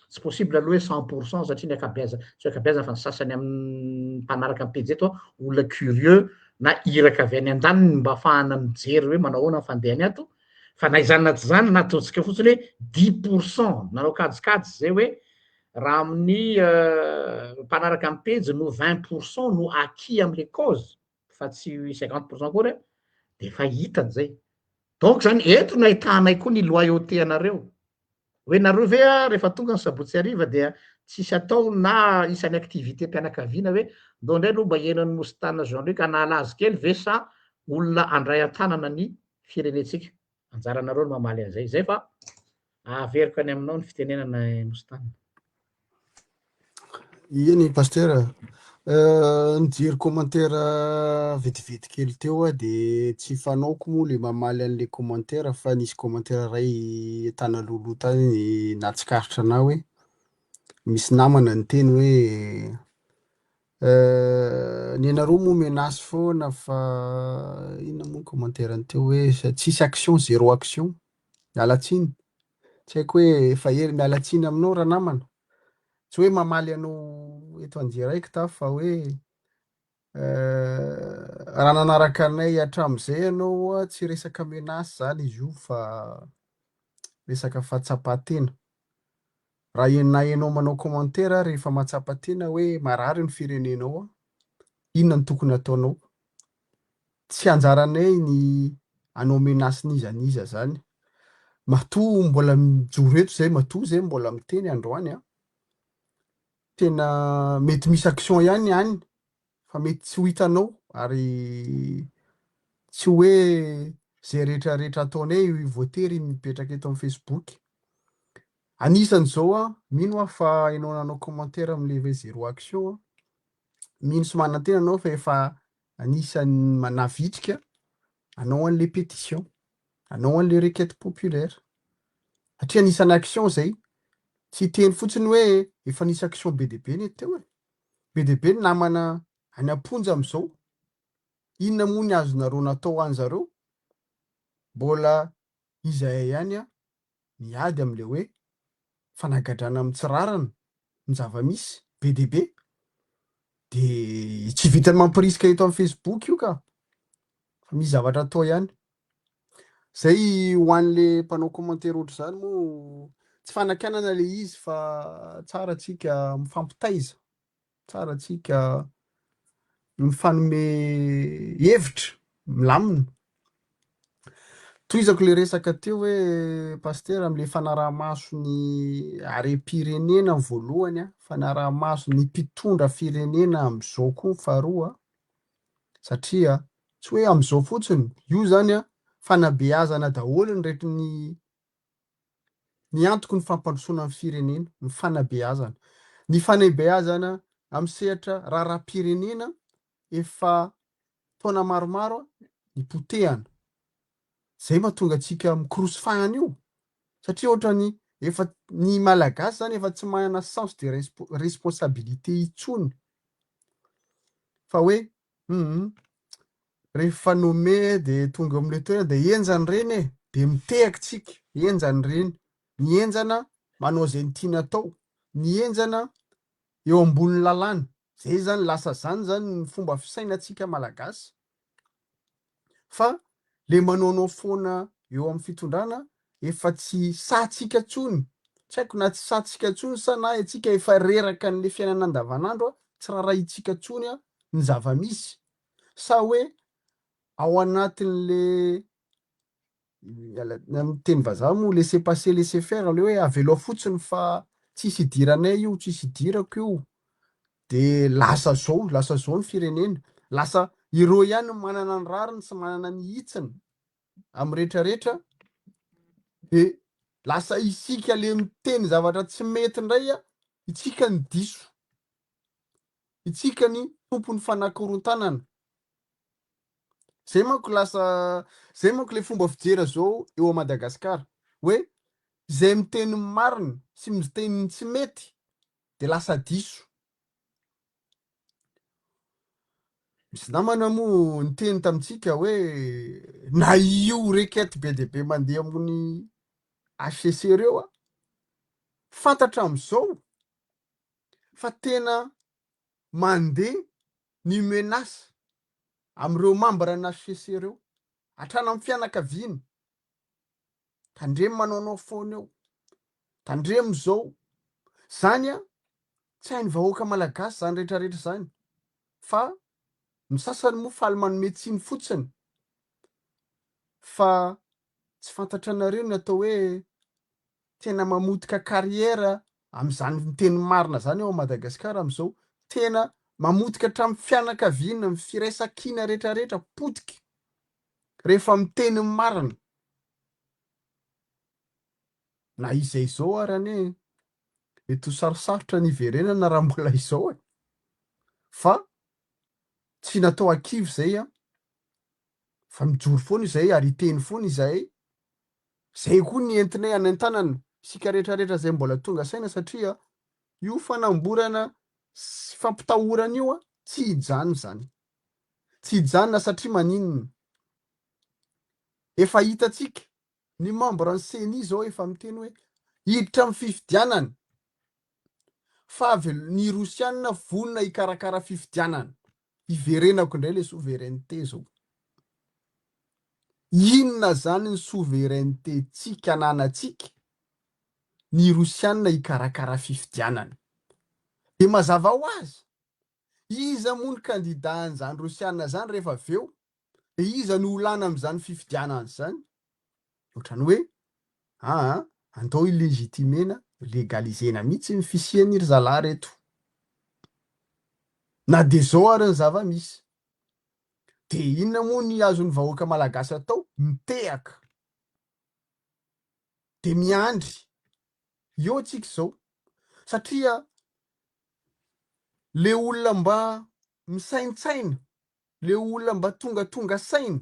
Tsy possible aloha hoe 100% satria ny akabeazana, tsy hoe akabeazana fa ny sasany amin'ny mpanaraka pejy eto a olona curieux na iraka avy any an-daniny mba ahafahana mijery hoe manao ahoana ny fandehany ato, fa na izany na tsy zany na ataontsika fotsiny hoe 10% nanao kajikajy zay hoe raha amin'ny mpanaraka amin'ny pejy no 20% no acquis am'le cause fa tsy 50% koa de efa hitany zay. Donc zany eto no ahitanay koa ny loyauté anareo, hoe nareo ve a rehefa tonga ny sabotsy hariva dia tsisy atao na isan'ny activité mpianakaviana hoe ndao indray aloha mba henon'ny mositana Jean-Luc hanala azy kely ve sa olona handray an-tanana ny firenetsika. Anjaranareo no mamaly an'izay. Zay fa averiko any aminao ny fitenenana mositana. Iny pasteur, nijery commentaire vetivety kely teo a de tsy fanaoko moa le mamaly an'le commentaire fa nisy commentaire ray tanalolo tany natsikaritra anah hoe misy namana ny teny hoe ny anareo moa menace foana fa inona moa commentaire ny teo hoe tsisy action zéro action, mialatsiny, tsy haiko hoe efa ela mialatsiny aminao raha namana, tsy hoe mamaly anao eto an-direct fa hoe raha nanaraka anay hatram'izay ianao a tsy resaka menace zany izy io fa resaka fahatsapatena. Raha na ianao manao commentaire rehefa mahatsapatena hoe marary ny firenenao a, inona ny tokony ataonao? Tsy anjaranay ny anao menace n'iza n'iza zany. Matoa mbola mijoro eto zay, matoa zay mbola miteny androany a, tena mety misy action ihany any fa mety tsy ho hitanao ary tsy hoe zay rehetrarehetra ataonay voatery mipetraka eto amin'ny Facebook. Anisan'izao a, mino aho fa ianao nanao commentaire am'le hoe zéro action, mino sy manantena anao fa efa anisan'ny navitrika anao an'le pétition, anao an'le requête populaire. Satria anisan'ny action zay, tsy teny fotsiny hoe efa nisy action be dia be ny teo e. Be dia be ny namana any am-ponja am'izao. Inona moa ny azonareo natao an'zareo? Mbola izahay ihany a miady am'le hoe fanagadrana am'tsirarana ny zava-misy be dia be. De tsy vitany mampirisika eto amin'ny Facebook io ka, fa misy zavatra atao ihany. Zay ho an'le mpanao commentaire ohatr'izany moa tsy fanakanana le izy fa tsara tsika mifampitaiza, tsara tsika mifanome hevitra milamina. Tohizako le resaka teo hoe pasteur am'le fanaraha-mason'ny harem-pirenena voalohany a, fanaraha-mason'ny mpitondra firenena am'izao koa faharoa, satria tsy hoe am'izao fotsiny, io zany a fanabeazana daholo ny antoko ny fampandrosoana amin'ny firenena, ny fanabeazana. Ny fanabeazana am'sehatra raharaham-pirenena efa taona maromaro ny potehana. Zay mahatonga antsika mikrosify an'io, satria ohatrany efa ny malagasy zany efa tsy manana sens de responsabilité intsony fa hoe rehefa nome de tonga am'le toerana de enjany reny e, de mitehaka tsika enjany reny, ny enjana manao zay ny tiana atao, nienjana eo ambony lalàna. Zay zany lasa zany zany ny fomba fisainantsika malagasy. Fa le manaonao foana eo amin'ny fitondrana efa tsy satsika tsony, tsy haiko na tsy satsika tsony sa na atsika efa reraka n'le fiainana andavanandro tsy rarahitsika tsony ny zava-misy, sa hoe ao anatin'le amin'ny teny vazaha moa laisser passer laisser faire, le hoe avelo fotsiny fa tsisy idiranay io, tsisy idirako io, de lasa zao ny firenena, lasa ireo ihany manana ny rariny sy manana ny hitsiny amin'ny rehetrarehetra, de lasa isika le miteny zavatra tsy mety indray itsika ny diso, itsika ny tompon'ny fanakorontanana. Zay manko le fomba fijera zao eo a Madagasikara, hoe zay miteny marina sy miteny tsy mety de lasa diso. Misy namana moa niteny tamitsika hoe na io requête be de be mandeha amin'ny HCC reo fantatra am'izao fa tena mandeha ny menace am'ireo membre ny HCC reo hatrany amin'ny fianakaviany, tandremo manaonao foana eo, tandremo zao. Zany tsy hain'ny vahoaka malagasy zany rehetrarehetra zany, fa ny sasany moa faly manome tsiny fotsiny, fa tsy fantatra anareo ny atao hoe tena mamotika carrière am'izany miteny marina zany eo a Madagasikara am'izao, tena mamotika hatramin'ny fianakaviana, ny firaisan-kina rehetrarehetra potika rehefa miteny marina. Na izay zao ary anie mety ho sarosarotra ny iverenana raha mbola izao fa tsy natao akivy zay fa mijoro foana izay ary iteny foana izahay. Zay koa ny entinay any an-tanana isika rehetrarehetra zay mbola tonga saina, satria io fanamborana sy fampitahorana io tsy hijanona zany, tsy hijanona satria maninona, efa hitatsika ny membre ny CENI zao efa miteny hoe hiditra amin'ny fifidianana, fa avy ny Rosianina vonona hikarakara fifidianana. Iverenako indray le souveraineté zao. Inona zany ny souveraineté tsika ananatsika ny Rosianina hikarakara fifidianana? De mazava ho azy, iza moa ny candidat an'izany Rosianina zany rehefa avy eo, de iza no olana amin'izany fifidianana zany? Ohatrany hoe andao ilegitimena, legalisena mihitsy ny fisian'iry zalahy reto. Na de zao ary ny zava-misy. De inona moa ny azon'ny vahoaka malagasy atao? Mitehaka de miandry eo tsika zao, satria le olona mba misaintsaina, le olona mba tongatonga saina,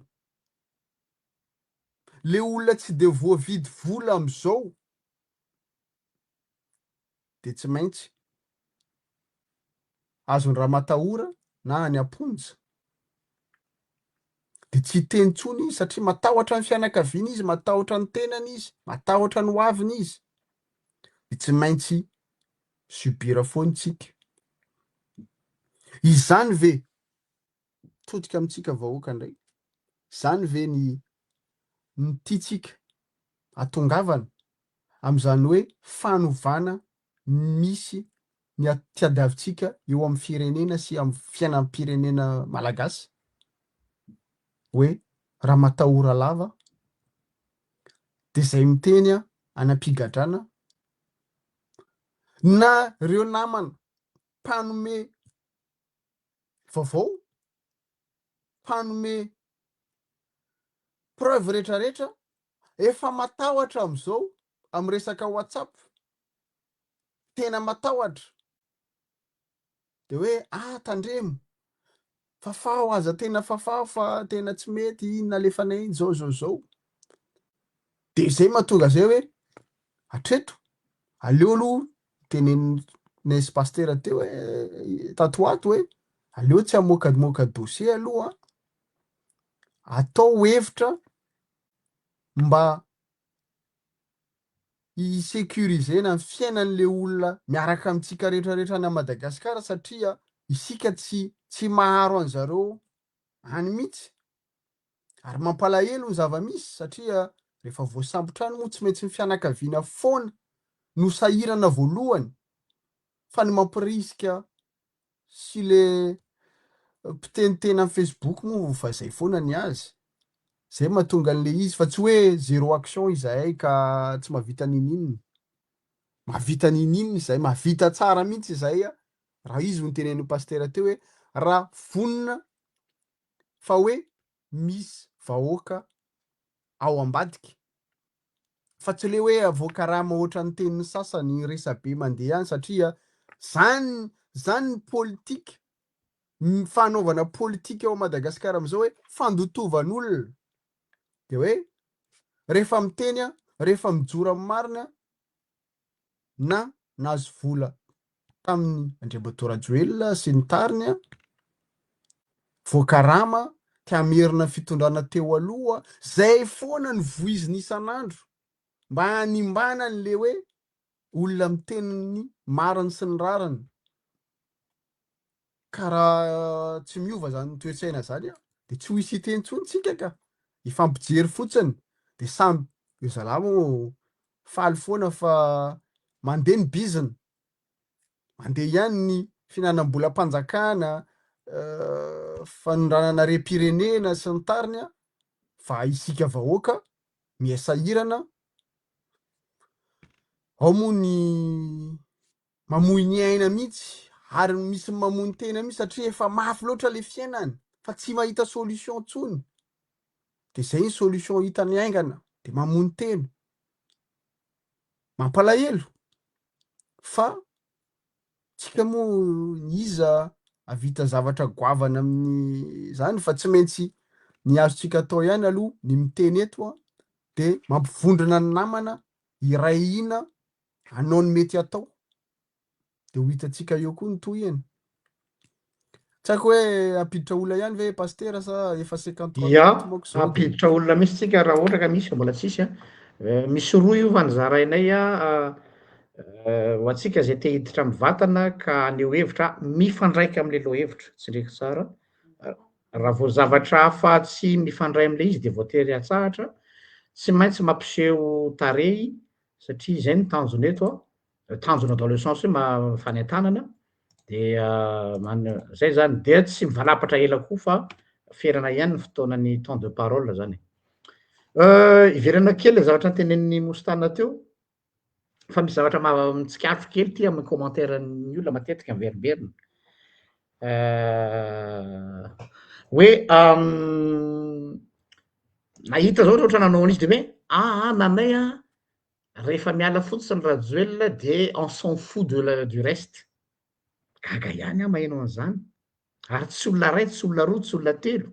le olona tsy de voavidy vola am'izao de tsy maintsy azony Ramatahora na any Amponja. De tsy teny tsony izy satria matahotra ny fianakaviana izy, matahotra ny tenany izy, matahotra ny hoaviny izy, de tsy maintsy subira foana tsika. Izany ve todika amintsika vahoaka indray, zany ve ny tiatsika atongavana amin'izany hoe fanovana misy ny tiadavintsika eo amin'ny firenena sy amin'ny fiainam-pirenena malagasy, hoe Ramatahora lava de zay miteny anam-pigadrana, na reo namana mpanome vaovao, mpanome preuve rehetrarehetra efa matahotra am'izao amin'ny resaka WhatsApp, tena matahotra, de hoe tandremo fafao, aza tena fafao fa tena tsy mety, inona alefanay iny zao. De zay mahatonga zay hoe hatreto aleo aloha tenenin'ny pasteur teo hoe tato ato hoe aleo tsy hamoakamoaka dossier aloha, atao hevitra mba isécurisena ny fiainan'le olona miaraka amintsika rehetrarehetra any Madagasikara satria isika tsy maharo an'zareo any mihitsy ary mampalahelo ny zava-misy satria rehefa voasambotrano moa tsy maintsy ny fianakaviana foana no sahirana voalohany fa ny mampirisika sy le mpitenitena amin'ny Facebook moa fa zay foana ny azy zay mahatonga an'le izy fa tsy hoe zéro action izahay ka tsy mahavita nininina mahavita nininina izay mahavita tsara mihitsy izay a raha izy ho tenen'ny pastera teo hoe raha vonina fa hoe misy vahoaka ao ambadika fa tsy le hoe avoaka rama ohatra ny tenin'ny sasany resabe mandeha any satria zany ny politika fanaovana politika ao Madagasikara am'izao hoe fandotovan'olona de hoe rehefa miteny a rehefa mijora amin'ny marina na nahazo vola tamin'ny Andriambato Rajoelina sy ny tariny a voakarama te hamerina fitondrana teo aloha zay foana ny voiziny isan'andro mba hanimbana an'le hoe olona miteniny mariny sy ny rariny ka raha tsy miova zany toetsaina zany a de tsy ho isy iteny tsony tsika ka ifampijery fotsiny de samby io zalahy moa faly foana fa mandeha ny biziny mandeha ihany ny finanam-bolam-panjakana fanondranana rem-pirenena sy ny tariny a fa isika vahoaka miasahirana ao moa ny mamoy ny aina mihitsy ary misy mamoy ny tena mihitsy satria efa mafy loatra le fiainany fa tsy mahita solution tsony de zay ny solution hitany aingana de mamoy ny tena mampalahelo fa tsika moa iza avita zavatra goavana amin'ny zany fa tsy maintsy ny azontsika atao ihany aloha ny miteny eto a de mampivondrona ny namana iray ina hanao ny mety atao de ho hitantsika eo koa ny tohiny tsy haiko hoe ampiditra olona ihany ve pastera sa efa 53 minutes moa ko zao ampiditra olona misy tsika raha ohatra ka misy fa mbola tsisy misy roa io fa nizarainay ho antsika zay te hiditra amin'ny vatana ka aneo hevitra mifandraika am'le loha hevitra tsy ndraiky tsara raha vao zavatra hafa tsy mifandray am'le izy de voatery atsahatra tsy maintsy mampiseho tarehy satria zay ny tanjona eto tanjona dans le sens hoe fanentanana de zay zany de tsy mivalapatra ela koa fa ferana ihany ny fotoanany temps de parole zany iverana kely zavatra nytenen'ny mostana teo fa misy zavatra mitsikafo kely ty amin'ny commentaire-ny olona matetika miveriberina hoe nahita zao ohatra nanao an'izy de hoe nanay rehefa miala fotsiny Rajoelina de on s'en fout du reste gaga ihany maheno an'izany ary tsy olona ray tsy olona roa tsy olona telo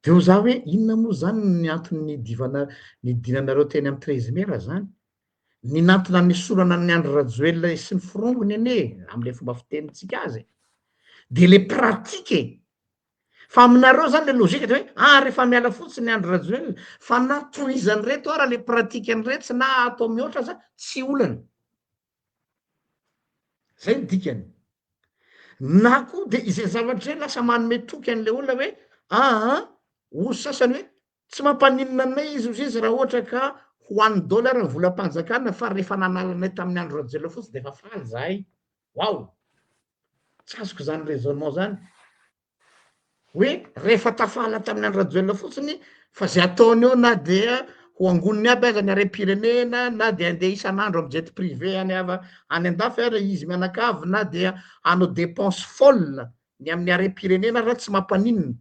de ho za hoe inona moa zany ny antony nidinanareo teny amin'ny 13 mai raha zany ninantona nisorana ny Andry Rajoelina sy ny firongony ane am'le fomba fitenintsika azy de le pratike fa aminareo zany le lozika de hoe rehefa miala fotsiny ny Andry Rajoelina fa na tohizany reto raha le pratike ny retsy na atao mihoatra za tsy olana zay ny dikany na koa de izay zavatra hoe lasa manome toky an'le olona hoe ozy sasany hoe tsy mampaninona anay izy ozy izy raha ohatra ka hoan'ny dollara ny volam-panjakana fa rehefa nanalanay tamin'ny Andry Rajoelina fotsiny de efa faly zahay wao tsy azoko zany raisonnement zany hoe rehefa tafahala tamin'ny Andry Rajoelina fotsiny fa zay ataony eo na de ho angoniny aby aza ny harem-pirenena na de andeha isan'andro amy jet privé any an-dafy ary izy mianakavy na de hanao dépense folle ny amin'ny harem-pirenena raha tsy mampaninona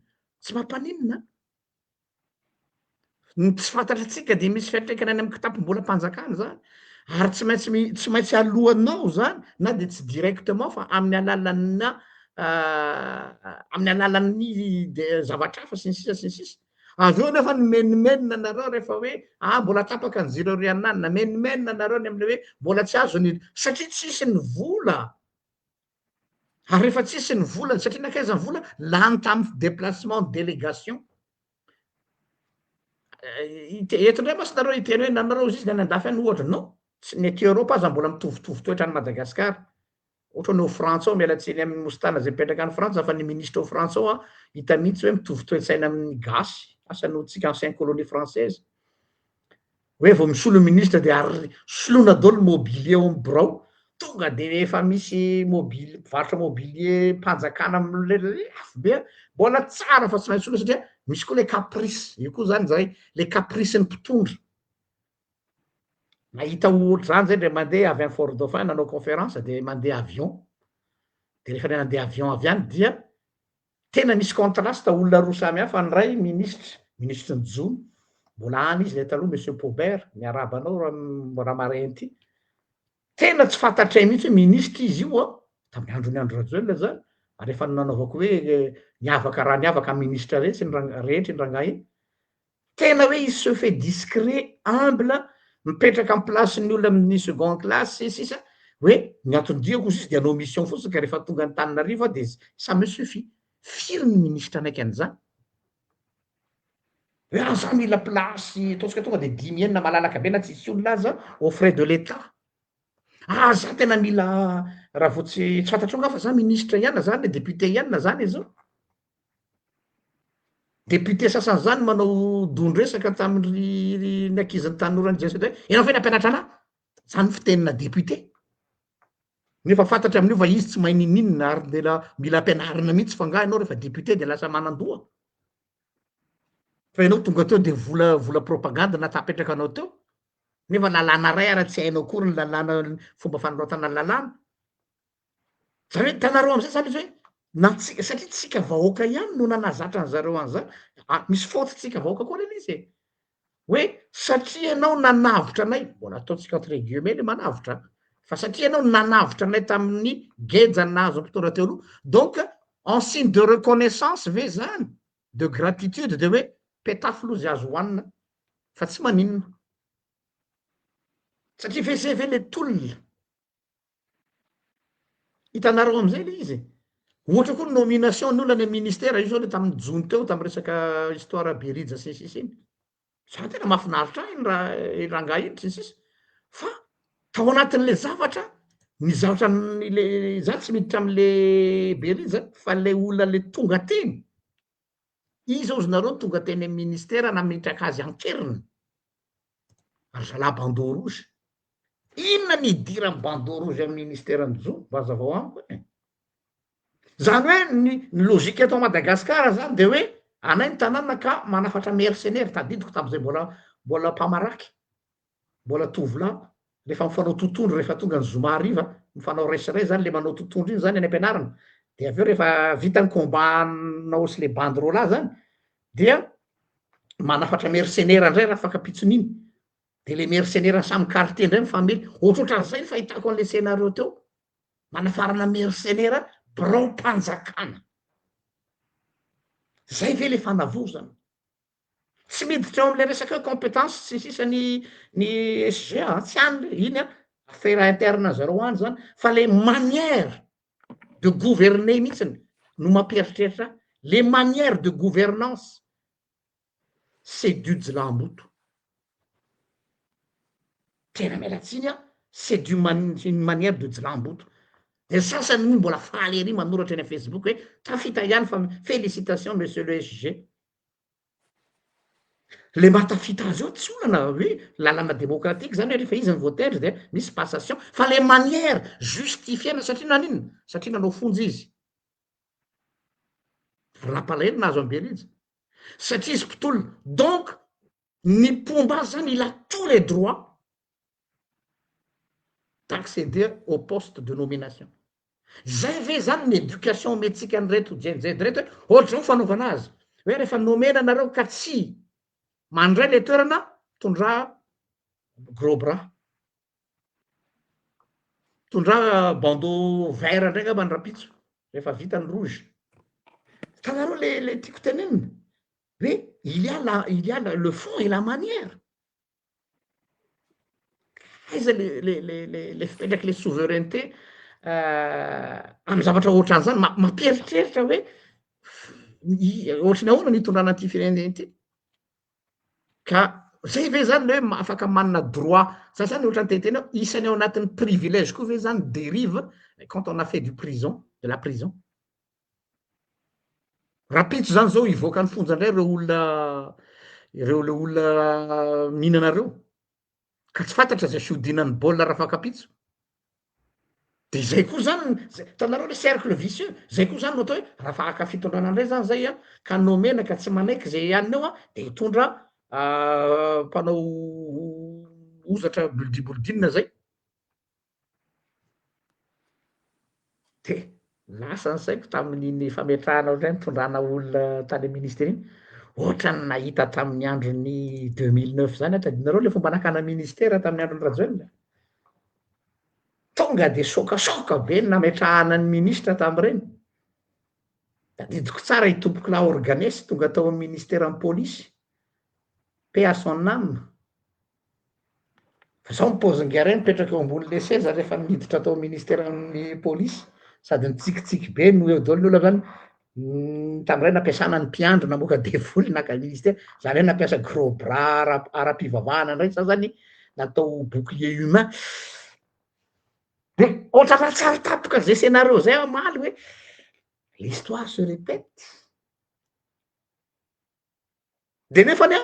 tsy fantatratsika de misy fiatraikany any amin'ny kitapom-bolam-panjakana zany ary tsy maintsy alohanao zany na de tsy directement fa amin'ny alalan'ny de zavatra hafa sy ny sisa avy eo nefa menimenina anareo rehefa hoe mbola tapaka ny zero riananina menimenina anareo ny am'le hoe mbola tsy azo ny satria tsisy ny vola ary rehefa tsisy ny vola satria nakaiza ny vola lany tamin'ny déplacement délégation eto ndray masy nareo iteny hoe nanareo izy ny any an-dafy any ohatra non tsy ny aty Eropa aza mbola mitovitovy toetra any Madagasikara. Ohatra ny ao Frantsa ao mialatsiny amin'ny mostana zay mipetraka any Frantsa fa ny ministre ao Frantsa ao hita mihitsy hoe mitovy toe-tsaina amin'ny gasy asa no tsika ancien colonie française. Hoe vao misolo ministre de ary soloina daholo mobilier ao amin'ny birao tonga de efa misy mobili mpivarotra mobilier mpanjakana am'le lafo be mbola tsara fa tsy maintsy soloina satria misy koa le caprice io koa zany zay le caprice ny mpitondra. Nahita ohatry zany zay ndre mandeha avy any Fort Dauphin nanao conférence de mandeha avion de rehefa le nandeha avion avy any dia tena misy contraste olona roa samy hafa ny ray ministre ny Jona mbola any izy le taloha monsieur Paubert miarabanao raha marainy ity tena tsy fantatray mihitsy hoe ministre izy io tamin'ny androny Andry Rajoelina zany ary efa nanaovako hoe niavaka raha niavaka ministre rehetra ny rangahy iny tena hoe izy se fait discret humble mipetraka amin'ny placen'ny olona amin'ny second classe sisa hoe ny antony-diako izy de anao mission fotsiny ka rehefa tonga Antananarivo de ça me suffit. Firy ny ministre anaiky an'izany hoe za mila place ataontsika tonga de 10 enina malalaka be na tsisy olona aza au frais de l'État. Za tena mila raha vao tsy fantatrao nga fa za ministre ihany zany député ihany zany zao. Député sasany zany manao dondresaka tamin'ny nakizan'ny tanorany jesuite hoe ianao ve nampianatra anahy zany fitenina député nefa fantatra amin'io fa izy tsy mahay ninninona ary de la mila ampianarina mihitsy fa nga ianao rehefa député de lasa manandoha fa ianao tonga teo de vola propagande natapetraka anao teo nefa lalàna ray ara tsy hainao akory ny lalàna fomba fanoratana lalàna zany hoe tanareo am'izay zany izy hoe satria tsika vahoaka ihany no nanazatra ny zareo an'zany misy faute tsika vahoaka koa reny izy hoe satria ianao nanavotra anay mbola ataontsika entre guillemets le manavotra fa satria ianao nanavotra anay tamin'ny gejany nahazo mpitondra teo aloha donc en signe de reconnaissance ve zany de gratitude de hoe petafy loha zay azo hoanina fa tsy maninona satria fezay ve le tolona hitanareo am'izay le izy ohatra koa ny nomination ny olona ny ministère io zao le tamin'ny jony teo tamin'ny resaka histoire berija sisy iny za tena mahafinaritra iny raha rangahy iny sisy fa tao anatin'le zavatra ny zavatra le za tsy miditra am'le berija fa le olona le tonga teny izy ao zareo tonga teny amin'ny ministère nametraka azy ankeriny ary zala bandeau rouge inona nidira ny bandeau rouge amin'ny ministère ny jo mazava ho amiko zany hoe ny logika eto Madagasikara zany de hoe anay ny tanàna ka manafatra mercenaire tadidiko tam'izay mbola mpamaraky mbola tovolahy rehefa mifanao totondro rehefa tonga ny zoma hariva mifanao resiray zany le manao totondro iny zany any am-pianarana de aveo rehefa vita ny combat naosy le banderole zany dia manafatra mercenaire ndray raha fankapitsony iny de le mercenaire samy quartier ndray mifamely ohatrohatra zay ny fahitako an'le scénario teo manafarana mercenaire birao mpanjakana zay ve le fanavozana tsy miditra eo am'le resaka compétence tsy sisa ny SG tsy any iny affaire interne zareo any zany fa le manière de gouverner mihitsiny no mampieritreritra les manières de gouvernance c'est Dujlambuto tena mialatsiny c'est une manière de Dujlambuto de sasany moa mbola faly ery manoratra eny Facebook hoe tafita ihany fa félicitations monsieur le SG le matafita azy eo tsy olana hoe lalàna démocratique zany hoe rehefa izy ny voter de misy passation fa le manière justifiena satria naninona satria nanao fonjy izy volapalahelo nahazo amberija satria izy mpitolona donc ny mpomba azy zany il a tous les droits d'accéder au poste de nomination zay ve zany ny éducation ometsika ny reto jenjedy reto hoe ohatra zao fanaovana azy hoe rehefa nomena anareo ka tsy mandray le toerana tondra gros bras tondra bandeau vert ndraiky mandrapitso rehefa vita ny rouge tanareo le tiako tenenina hoe il y a le fond et la manière aiza le fipetraky le souveraineté amy zavatra ohatran'izany mampieritreritra hoe ohatrany ahoana nitondrana ty fireneny ty ka zay ve zany le hoe afaka manana droit za zany ohatra ny tentenao isany ao anatin'ny privilège koa ve zany dérive quand on a fait du prison de la prison rapitso zany zao ivoaka ny fonja indray ireo le olona mihinanareo ka tsy fantatra zay fiodinan'ny baolina raha fakapitso de zay koa zany tanareo le cercle vicieux zay koa zany no atao hoe raha fahaka fitondrana indray zany zay a ka nomena ka tsy manaiky zay ianina eo a de hitondra mpanao ozatra boldiboldinina zay de lasa ny saiko tamin'iny fametrahana ohatray nitondrana olona tany ministera iny ohatra ny nahita tamin'ny androny 2009 zany a tadinareo le fomba nakana ministera tamin'ny androny rajoelina tonga de sokasoka be ny nametrahana ny ministra tam'ireny da didiko tsara hitompoko la organesy tonga tao amin'ny ministera ny polisy paix à son âme fa zao mipozingare mipetraka eo ambon'le seza rehefa miditra tao ministeran'ny polisy sady nitsikitsiky be no eo daolo ny olona zany tam'ray nampiasana ny mpiandro namoaka devoly naka ministera zany hoe nampiasa gros bras ara-pivavahana ndray sa zany natao bouclier humain de ohatra fa tsara tapoka zay scénario zay amaly hoe l'histoire se répète de nefany a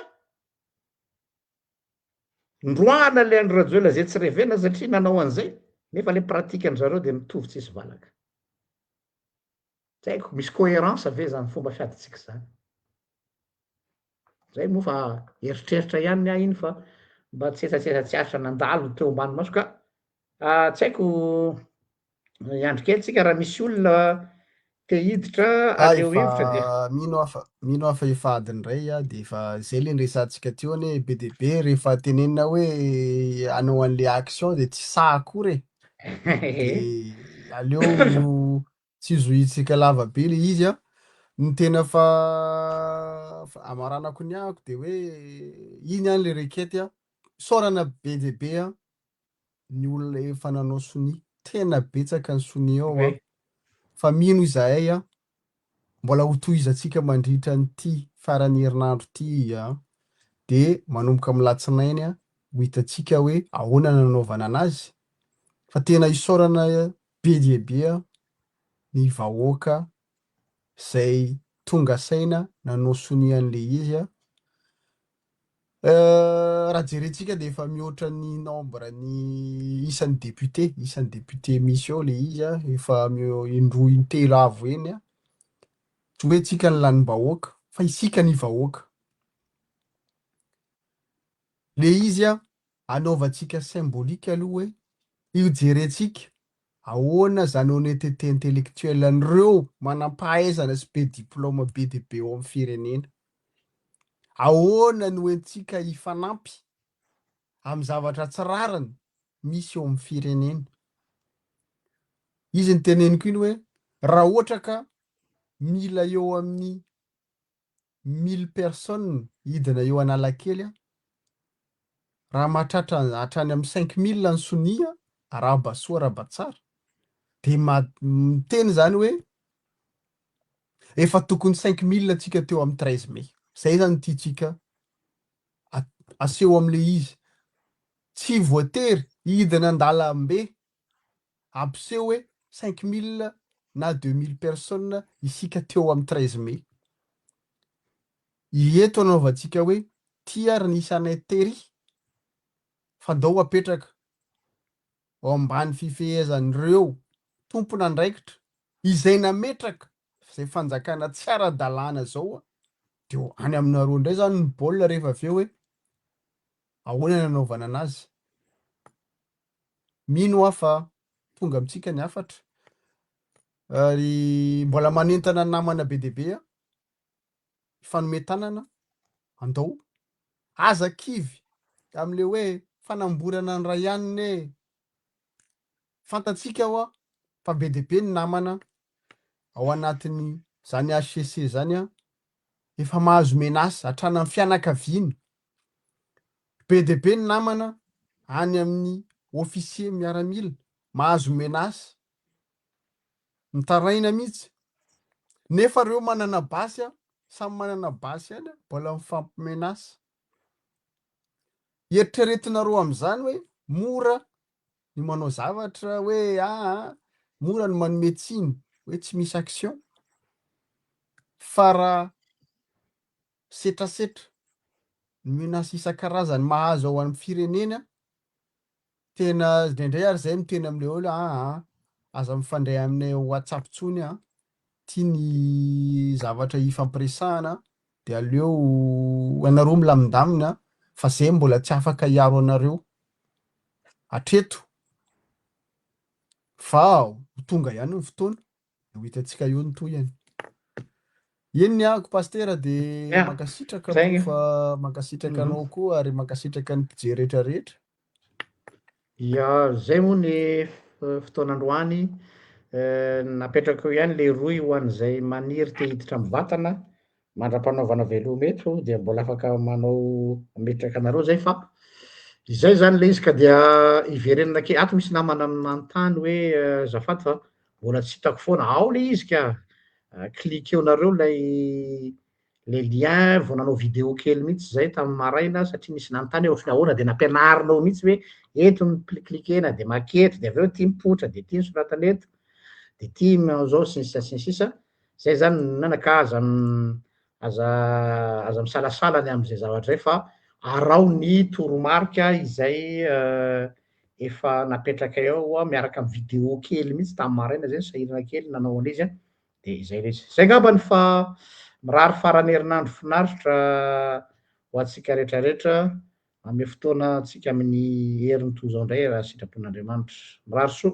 ndroana le andro rajoela zay tsy revena satria nanao an'izay nefa le pratika an zareo de mitovy tsisy valaka tsy haiko misy cohérence ave zany fomba fiaditsika zany zay moa fa eritreritra ihany ah iny fa mba tsetsatsesa-tsiaritra nandalo teo ambany maso ka tsy haiko iandro kely tsika raha misy olona te hiditra aleo hevitra de mino afa efa adiny ray a de efa zay le nresantsika teo any be de be rehefa tenenina hoe anao an'le action de tsy sa akory de aleo tsy zoitsika lava be le izy a ny tena fa amaranako ny ahako de hoe iny any le rekety a sorana be de be a ny olona efa nanao soni tena betsaka ny soni ao a fa mino izahay a mbola ho tohizatsika mandritra nyty farany herinandro ty a de manomboka amy latsinainy a ho hitatsika hoe ahoana nanaovana anazy fa tena isaorana be dia be a ny vahoaka zay tonga saina nanao soni an'le izy a raha jerentsika de efa mihoatra ny nombre ny isan'ny député misy ao le izy a efa indroa intelo avo eny a tsy hoe tsika ny lanim-bahoaka fa isika ny vahoaka le izy a anaovantsika symbolika aloha hoe io jerentsika ahoana zany honnêteté intellectuelle an'ireo manam-pahaizana sy be diplôme be de be ao amin'ny firenena ahoana no hoentsika hifanampy amy zavatra tsy rarany misy eo amin'ny firenena izy ny teneniko iny hoe raha ohatra ka mila eo amin'ny 1000 personnes hidina eo Analakely a raha mahatratra hatrany amin'ny 5000 ny sonia araba soa araba tsara de miteny zany hoe efa tokony 5000 atsika teo amin'ny 13 mai zay zany tiatsika aseho am'le izy tsy voatery hidina an-dalambe ampiseho hoe 5000 na 2000 personnes isika teo amin'ny 13 mai ieto anaovantsika hoe ty ary nisanay tery fandao apetraka ao ambany fifehezan'ireo tompona andraikitra izay nametraka zay fanjakana tsy ara-dalàna zao a de any aminareo indray zany ny baolina rehefa aveo hoe ahoana nanaovana anazy mino afa tonga amitsika ny afatra ary mbola manentana namana be deabe a fanome tanana andao aza kivy am'le hoe fanamborana ny ray ihanine fantatsika ao a fa be deabe ny namana ao anatin'ny zany HCC zany a efa mahazo menasy hatrany amin'ny fianakaviany be deabe ny namana any amin'ny ofisier miaramila mahazo menasy mitaraina mihitsy nefa reo manana basy a samy manana basy any a mbola mifampimenasy eritreretinareo am'izany hoe mora ny manao zavatra hoe mora ny manome tsiny hoe tsy misy action fa raha setrasetra ny menace isan-karazany mahazo ao amin'ny firenena tena indraindray ary zay miteny am'le olo aza mifandray aminay WhatsApp tsony tia ny zavatra ifampiresahana de aleo anareo milamindamina fa zay mbola tsy afaka hiaro anareo hatreto fa tonga ihany ny fotoana ho hitantsika eo ny toy any eny ny ahako pastera de mankasitraka zay fa mankasitraka anao koa ary mankasitraka ny mpijery rehetrarehetra zay moa ny fotoanandroany napetraka eo ihany le roy ho an'izay maniry te hiditra amy vatana mandra-panaovana velometro dia mbola afaka manao metraka anareo zay fa izay zany le izy ka dia iverenana ke ato misy namana manontany hoe zafady fa mbola tsy hitako foana ao le izy ka klike eonareo le lien vao nanao video kely mihitsy zay tamin'ny maraina satria misy nanontany hoe ahoana de nampianarinao mihitsy hoe eto klikena de maketry de aveo ty mipotra de ty soratana eto de ty zao sisa zay zany nanaka aza misalasalany am'izay zavatra zay fa arao ny toromarika izay efa napetraka eo miaraka amy video kely mihitsy tamin'ny maraina zay sahirana kely nanao an'izy de zay lesy zay ngambany fa mirary farany herinandro finaritra ho atsika rehetrarehetra ame fotoana atsika amin'ny heriny toy zao indray raha sitrapon'Andriamanitra mirary soa